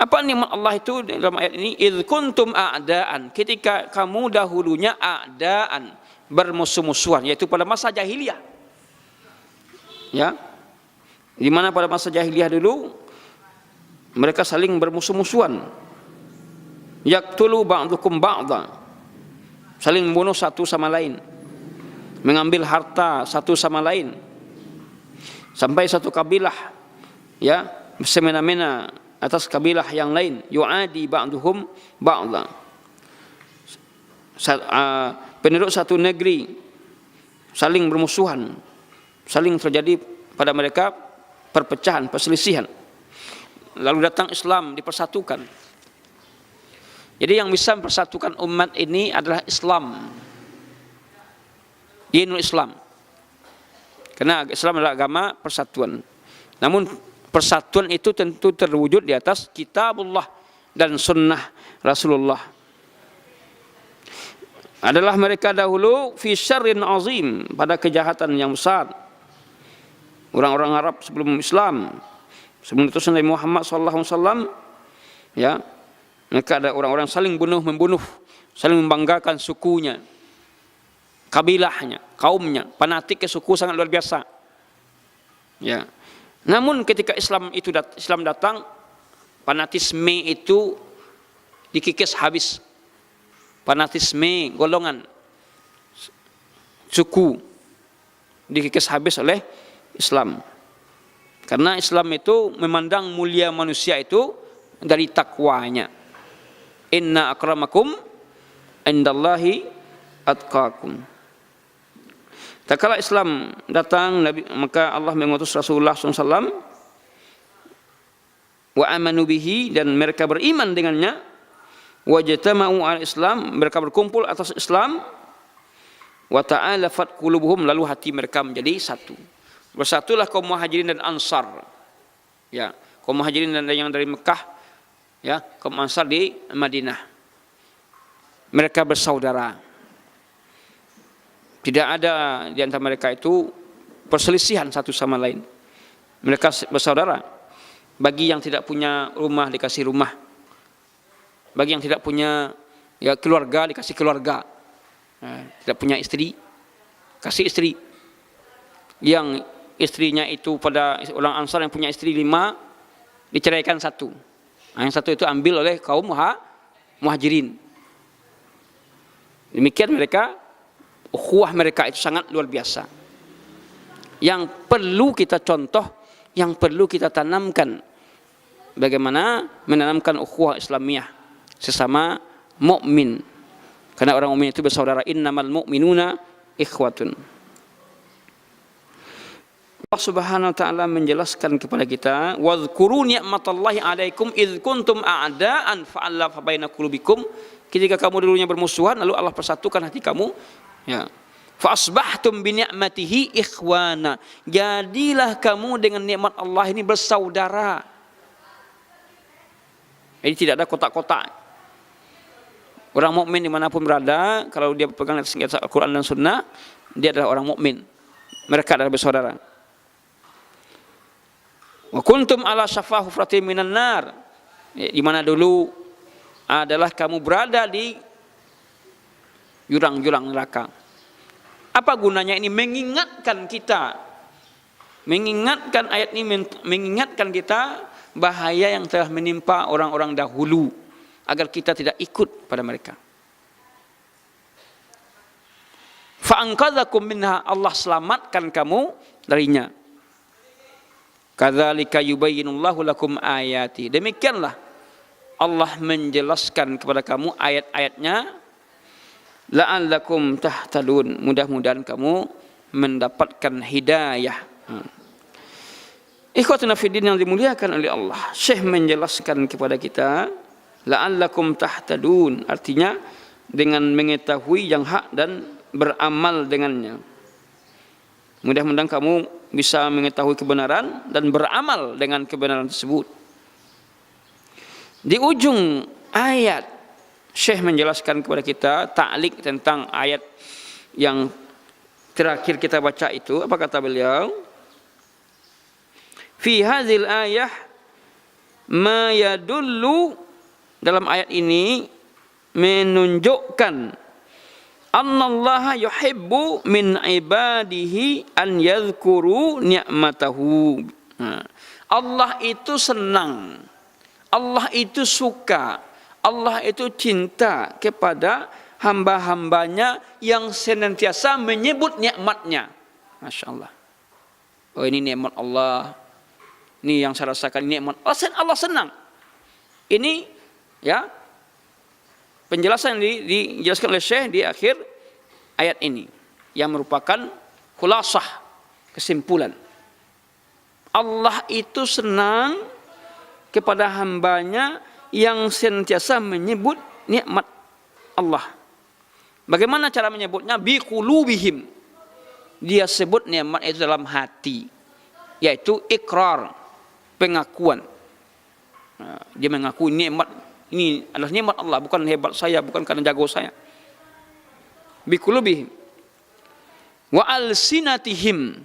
Apa nikmat Allah itu dalam ayat ini? Idz kuntum a'daan, ketika kamu dahulunya a'daan, bermusuh-musuhan, yaitu pada masa jahiliyah. Ya. Di mana pada masa jahiliyah dulu mereka saling bermusuh-musuhan. Yaqtulu ba'dukum ba'dha, saling membunuh satu sama lain, mengambil harta satu sama lain, sampai satu kabilah, ya, semena-mena atas kabilah yang lain. Yu'adi ba'duhum ba'dha. Penduduk satu negeri saling bermusuhan, saling terjadi pada mereka perpecahan, perselisihan. Lalu datang Islam, dipersatukan. Jadi yang bisa mempersatukan umat ini adalah Islam, dinul Islam. Karena Islam adalah agama persatuan. Namun persatuan itu tentu terwujud di atas kitabullah dan sunnah Rasulullah. Adalah mereka dahulu fi syarrin azim, pada kejahatan yang besar. Orang-orang Arab sebelum Islam, sebelum utusan Nabi Muhammad SAW, ya, mereka ada orang-orang saling bunuh-membunuh, saling membanggakan sukunya, kabilahnya, kaumnya, fanatik ke suku sangat luar biasa. Ya. Namun ketika Islam datang, fanatisme itu dikikis habis. Fanatisme golongan suku dikikis habis oleh Islam. Karena Islam itu memandang mulia manusia itu dari takwanya. Inna akramakum indallahi atqakum. Tak kala Islam datang, maka Allah mengutus Rasulullah SAW wa amanu bihi, dan mereka beriman dengannya. Wajtama'u al-Islam, mereka berkumpul atas Islam. Wa ta'alafat qulubuhum, lalu hati mereka menjadi satu. Bersatulah kaum Muhajirin dan Ansar. Ya, kaum Muhajirin dan yang dari Mekah, ya, kaum Ansar di Madinah. Mereka bersaudara. Tidak ada di antara mereka itu perselisihan satu sama lain. Mereka bersaudara. Bagi yang tidak punya rumah dikasih rumah. Bagi yang tidak punya ya keluarga dikasih keluarga. Tidak punya istri, kasih istri. Yang istrinya itu pada orang Ansar yang punya istri 5, diceraikan 1. Yang 1 itu ambil oleh kaum Muhajirin. Demikian mereka, ukhuwah mereka itu sangat luar biasa. Yang perlu kita contoh, yang perlu kita tanamkan, bagaimana menanamkan ukhuwah Islamiyah sesama mukmin. Karena orang mukmin itu bersaudara. Innamal mu'minuna ikhwatun. Allah Subhanahu wa taala menjelaskan kepada kita, wadhkuru ni'matallahi 'alaikum id kuntum a'daan fa'alafa baina qulubikum. Ketika kamu dulunya bermusuhan, lalu Allah persatukan hati kamu. Ya. Fa asbahtum bi ni'matihi ikhwana. Jadilah kamu dengan nikmat Allah ini bersaudara. Jadi tidak ada kotak-kotak. Orang mukmin dimanapun berada, kalau dia pegang atas Al-Quran dan Sunnah, dia adalah orang mukmin. Mereka adalah bersaudara. Wa kuntum ala syafa hufratin minan nar. Di mana dulu adalah kamu berada di jurang-jurang neraka. Apa gunanya ini? Mengingatkan kita, mengingatkan ayat ini, mengingatkan kita bahaya yang telah menimpa orang-orang dahulu, agar kita tidak ikut pada mereka. Fa'anqadzakum minha, Allah selamatkan kamu darinya. Kadzalika yubayyinullahu lakum ayati. Demikianlah Allah menjelaskan kepada kamu ayat-ayatnya. La'allakum tahtadun, mudah-mudahan kamu mendapatkan hidayah. Ikhwatuna fiddin yang dimuliakan oleh Allah, Syekh menjelaskan kepada kita, la'allakum tahtadun, artinya dengan mengetahui yang hak dan beramal dengannya. Mudah-mudahan kamu bisa mengetahui kebenaran dan beramal dengan kebenaran tersebut. Di ujung ayat, Syekh menjelaskan kepada kita ta'liq tentang ayat yang terakhir kita baca itu. Apa kata beliau? Fi hadzal ayah ma yadullu, dalam ayat ini menunjukkan annallaha yuhibbu min ibadihi an yadhkuru ni'matahu. Allah itu senang, Allah itu suka, Allah itu cinta kepada hamba-hambanya yang senantiasa menyebut nikmatnya. Masya Allah. Oh, ini nikmat Allah, ini yang saya rasakan, nikmat Allah, senang. Ini ya penjelasan dijelaskan oleh Syekh di akhir ayat ini, yang merupakan Khulasah, kesimpulan. Allah itu senang kepada hambanya yang senantiasa menyebut nikmat Allah. Bagaimana cara menyebutnya? Bi qulubihim. Dia sebut nikmat itu dalam hati, yaitu ikrar, pengakuan. Dia mengakui nikmat ini adalah nikmat Allah, bukan hebat saya, bukan karena jago saya. Bi qulubihim wa alsinatihim,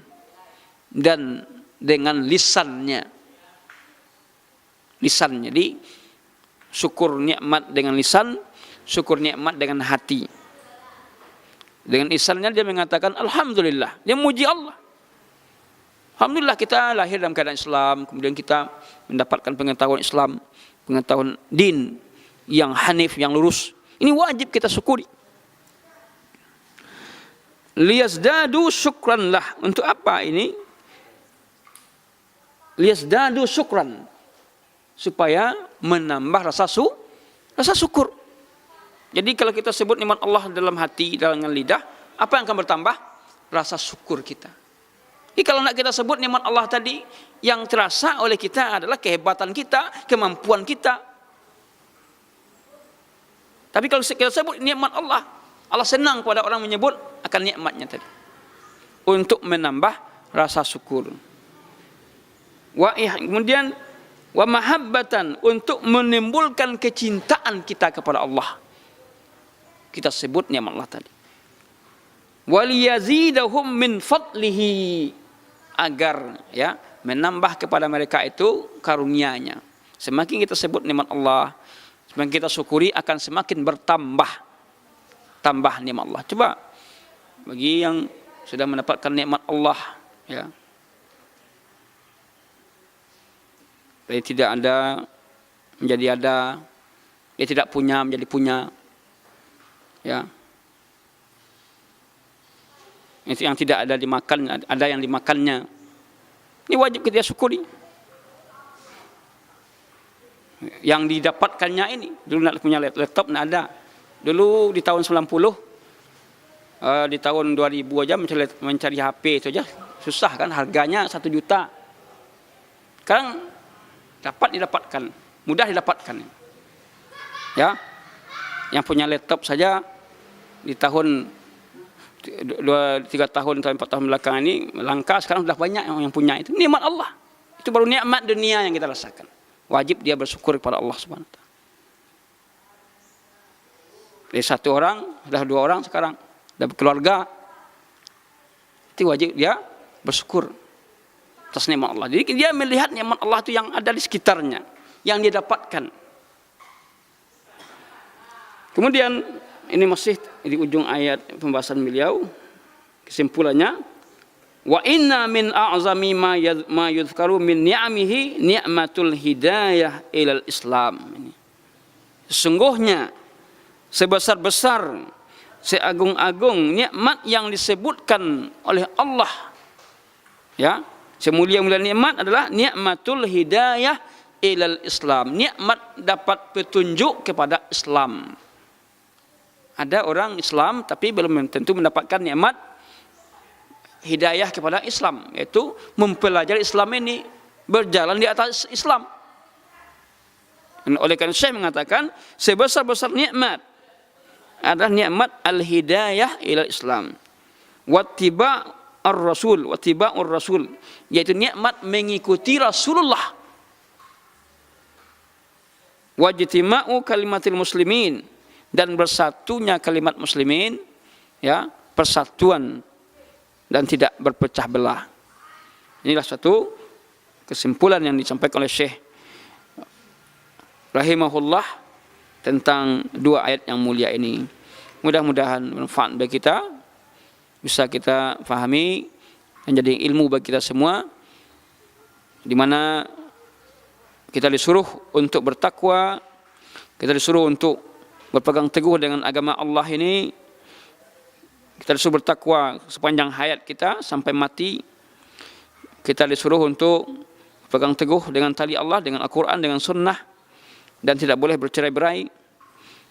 dan dengan lisannya. Jadi syukur nikmat dengan lisan, syukur nikmat dengan hati. Dengan lisannya dia mengatakan alhamdulillah, dia muji Allah. Alhamdulillah kita lahir dalam keadaan Islam, kemudian kita mendapatkan pengetahuan Islam, pengetahuan din yang hanif, yang lurus. Ini wajib kita syukuri. Liyazdadu syukran lah. Untuk apa ini? Liyazdadu syukran, supaya menambah rasa syukur. Jadi kalau kita sebut nikmat Allah dalam hati, dengan lidah, apa yang akan bertambah? Rasa syukur kita. Jadi kalau nak kita sebut nikmat Allah tadi, yang terasa oleh kita adalah kehebatan kita, kemampuan kita. Tapi kalau kita sebut nikmat Allah, Allah senang pada orang menyebut akan nikmatnya tadi, untuk menambah rasa syukur. Kemudian wa mahabbatan, untuk menimbulkan kecintaan kita kepada Allah, kita sebut nikmat Allah tadi. Waliyazidahum min fadlihi, agar ya menambah kepada mereka itu karunia-Nya. Semakin kita sebut nikmat Allah, semakin kita syukuri, akan semakin bertambah nikmat Allah. Coba bagi yang sudah mendapatkan nikmat Allah, ya, dia tidak ada menjadi ada, dia tidak punya menjadi punya, ya. Itu yang tidak ada dimakan, ada yang dimakannya. Ini wajib kita syukuri. Yang didapatkannya ini, dulu nak punya laptop nak ada. Dulu di tahun 90, di tahun 2000 aja mencari HP itu aja susah kan, harganya 1 juta. Sekarang didapatkan, mudah didapatkan. Ya, yang punya laptop saja di tahun 2-3 tahun atau 4 tahun belakangan ini langka, sekarang sudah banyak yang punya. Itu nikmat Allah. Itu baru nikmat dunia yang kita rasakan. Wajib dia bersyukur kepada Allah Subhanahu wa taala. Dari 1 orang sudah 2 orang sekarang, sudah berkeluarga. Itu wajib dia bersyukur atas nikmat Allah. Jadi dia melihat nikmat Allah itu yang ada di sekitarnya, yang dia dapatkan. Kemudian ini masih di ujung ayat pembahasan beliau, kesimpulannya, wa inna min a'zami ma yuzkaru min ni'amihi ni'matul hidayah ilal Islam. Sesungguhnya sebesar-besar, seagung-agung nikmat yang disebutkan oleh Allah, ya, semulia-mulia nikmat adalah nikmatul hidayah ilal Islam, nikmat dapat petunjuk kepada Islam. Ada orang Islam tapi belum tentu mendapatkan nikmat hidayah kepada Islam, yaitu mempelajari Islam ini, berjalan di atas Islam. Dan oleh karena saya mengatakan sebesar-besar nikmat adalah nikmat al-hidayah ila Islam. Wattiba'ur rasul, yaitu nikmat mengikuti Rasulullah. Wajtima'u kalimatil muslimin, dan bersatunya kalimat muslimin, ya, persatuan dan tidak berpecah belah. Inilah satu kesimpulan yang disampaikan oleh Syekh rahimahullah tentang 2 ayat yang mulia ini. Mudah-mudahan bermanfaat bagi kita, bisa kita fahami, menjadi ilmu bagi kita semua, di mana kita disuruh untuk bertakwa, kita disuruh untuk berpegang teguh dengan agama Allah ini, kita disuruh bertakwa sepanjang hayat kita sampai mati. Kita disuruh untuk berpegang teguh dengan tali Allah, dengan Al-Quran, dengan sunnah, dan tidak boleh bercerai-berai.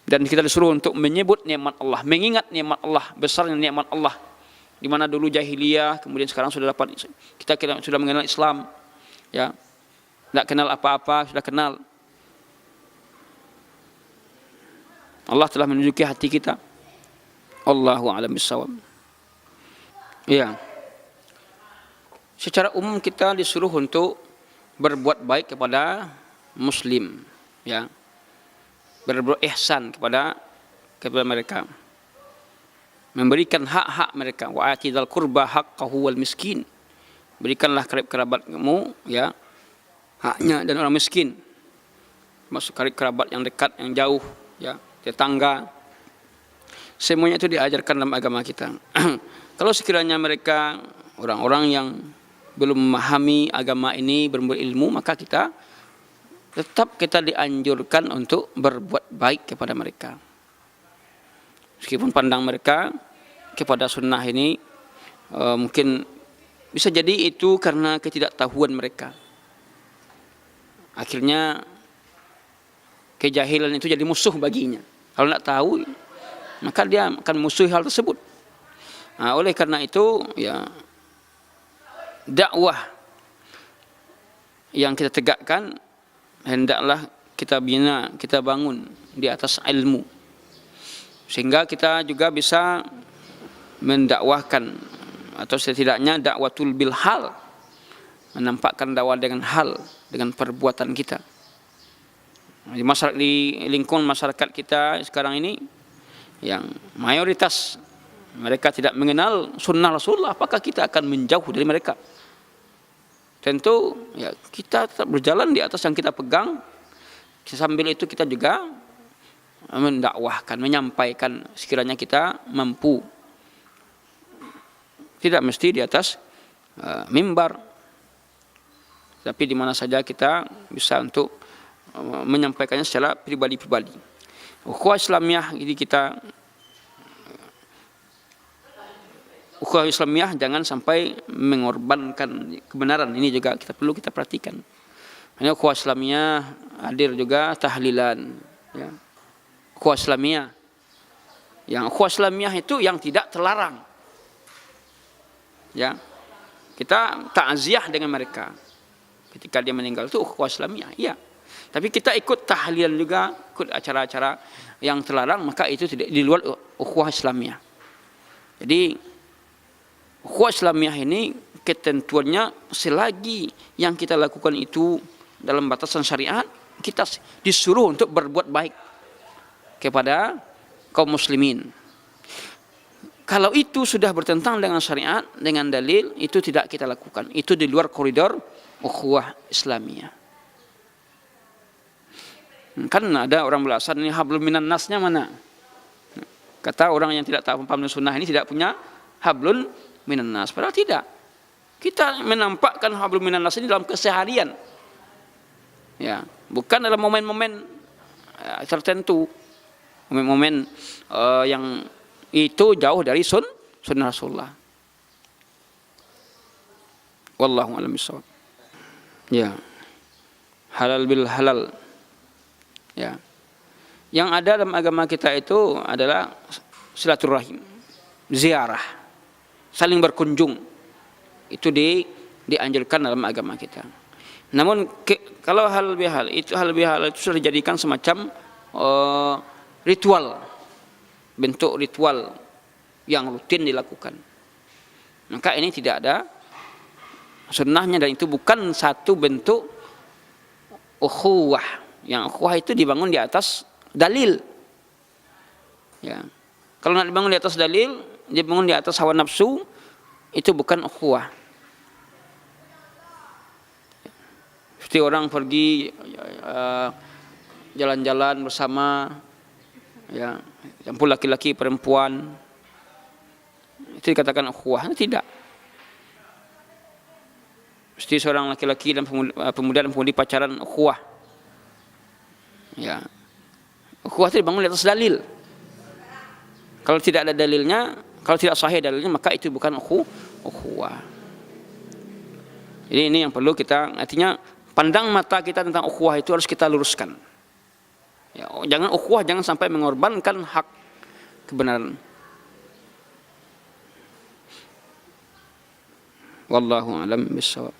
Dan kita disuruh untuk menyebut nikmat Allah, mengingat nikmat Allah, besarnya nikmat Allah, Di mana dulu jahiliyah, kemudian sekarang kita sudah mengenal Islam, ya. Tidak kenal apa-apa, sudah kenal. Allah telah menunjuki hati kita. Allahu a'lam bishawab. Ya. Secara umum kita disuruh untuk berbuat baik kepada muslim, ya. Berbuat ihsan kepada mereka. Memberikan hak-hak mereka. Wa atidal qurba haqqahu wal miskin. Berikanlah kerabatmu, ya, haknya, dan orang miskin. Masuk kerabat yang dekat, yang jauh, ya, tetangga. Semuanya itu diajarkan dalam agama kita. Kalau sekiranya mereka orang-orang yang belum memahami agama ini, belum berilmu, maka kita dianjurkan untuk berbuat baik kepada mereka. Meskipun pandang mereka kepada sunnah ini mungkin bisa jadi itu karena ketidaktahuan mereka. Akhirnya kejahilan itu jadi musuh baginya. Kalau tidak tahu, maka dia akan musuhi hal tersebut. Nah, oleh karena itu, ya, dakwah yang kita tegakkan hendaklah kita bina, kita bangun di atas ilmu. Sehingga kita juga bisa mendakwahkan, atau setidaknya dakwatul bil hal, menampakkan dakwah dengan hal, dengan perbuatan kita. Di lingkungan masyarakat kita sekarang ini, yang mayoritas mereka tidak mengenal sunnah Rasulullah, apakah kita akan menjauh dari mereka? Tentu, ya, kita tetap berjalan di atas yang kita pegang. Sambil itu kita juga mendakwahkan, menyampaikan sekiranya kita mampu. Tidak mesti di atas mimbar, tapi di mana saja kita bisa untuk menyampaikannya secara pribadi-pribadi. Ukhuwah Islamiyah, jadi ukhuwah Islamiyah jangan sampai mengorbankan kebenaran. Ini juga perlu kita perhatikan. Hanya ukhuwah Islamiyah hadir juga tahlilan, ya. Ukhuwah Islamiyah, yang ukhuwah Islamiyah itu yang tidak terlarang, ya. Kita takziah dengan mereka ketika dia meninggal, itu ukhuwah Islamiyah, iya. Tapi kita ikut tahlilan juga, ikut acara-acara yang terlarang, maka itu tidak di luar ukhuwah Islamiyah. Jadi ukhuwah Islamiyah ini ketentuannya, selagi yang kita lakukan itu dalam batasan syariat, kita disuruh untuk berbuat baik kepada kaum muslimin. Kalau itu sudah bertentangan dengan syariat, dengan dalil, itu tidak kita lakukan. Itu di luar koridor ukhuwah Islamiyah. Kan ada orang beralasan, ini hablum minan nasnya mana? Kata orang yang tidak tahu paham sunnah ini tidak punya hablun minan nas. Padahal tidak. Kita menampakkan hablum minan nas ini dalam keseharian, ya, bukan dalam momen-momen tertentu, momen-momen yang itu jauh dari sunnah Rasulullah. Wallahu a'lam bishawab. Ya, halal bil halal. Ya, yang ada dalam agama kita itu adalah silaturahim, ziarah, saling berkunjung. Itu dianjurkan dalam agama kita. Namun kalau hal bihal itu sudah dijadikan semacam ritual, bentuk ritual yang rutin dilakukan. Maka ini tidak ada sunnahnya, dan itu bukan satu bentuk ukhuwah. Yang ukhuwah itu dibangun di atas dalil. Ya. Kalau nak dibangun di atas dalil, dibangun di atas hawa nafsu, itu bukan ukhuwah. Seperti orang pergi jalan-jalan bersama, ya, campur laki-laki perempuan, itu dikatakan ukhuwah. Tidak. Mesti seorang laki-laki dan pemuda dan pemudi pacaran ukhuwah. Ya, ukhuwah itu dibangun di atas dalil. Kalau tidak ada dalilnya, kalau tidak sahih dalilnya, maka itu bukan ukhuwah. Jadi ini yang perlu kita, artinya pandang mata kita tentang ukhuwah itu harus kita luruskan. Ya, jangan ukhuwah jangan sampai mengorbankan hak kebenaran. Wallahu a'lam bishawab.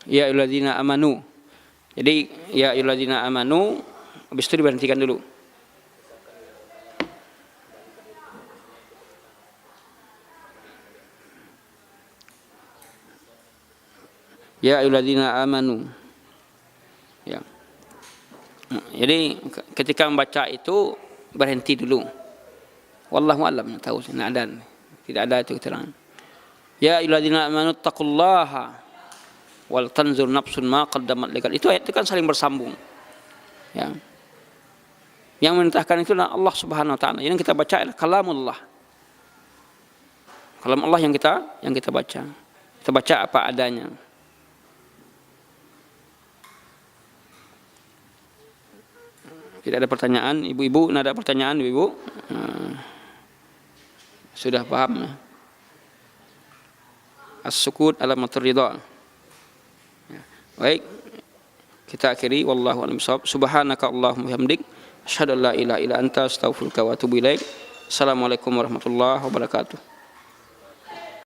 Ya ayyuhalladzina amanu. Jadi ya ayyuhalladzina amanu habis itu diberhentikan dulu. Ya ayyuhalladzina amanu. Ya. Jadi ketika membaca itu berhenti dulu. Wallahu a'lam, tahu tidak ada itu keterangan. Ya ayyuhalladzina amanu taqullaha wal tanzur nafsun ma qaddamat liqad. Itu ayat itu kan saling bersambung. Ya. Yang memerintahkan itu adalah Allah Subhanahu wa taala. Yang kita baca adalah kalamullah. Kalam Allah yang kita baca. Kita baca apa adanya. Tidak ada pertanyaan, ibu-ibu, tidak ada pertanyaan ibu-ibu. Sudah paham ya? As-sukut alamatur ridha. Ya. Baik, kita akhiri. Wallahu a'lam bishawab. Subhanaka Allahumma bihamdik, asyhadu an la ilaha illa anta, astaghfiruka wa atubu ilaik. Assalamualaikum warahmatullahi wabarakatuh.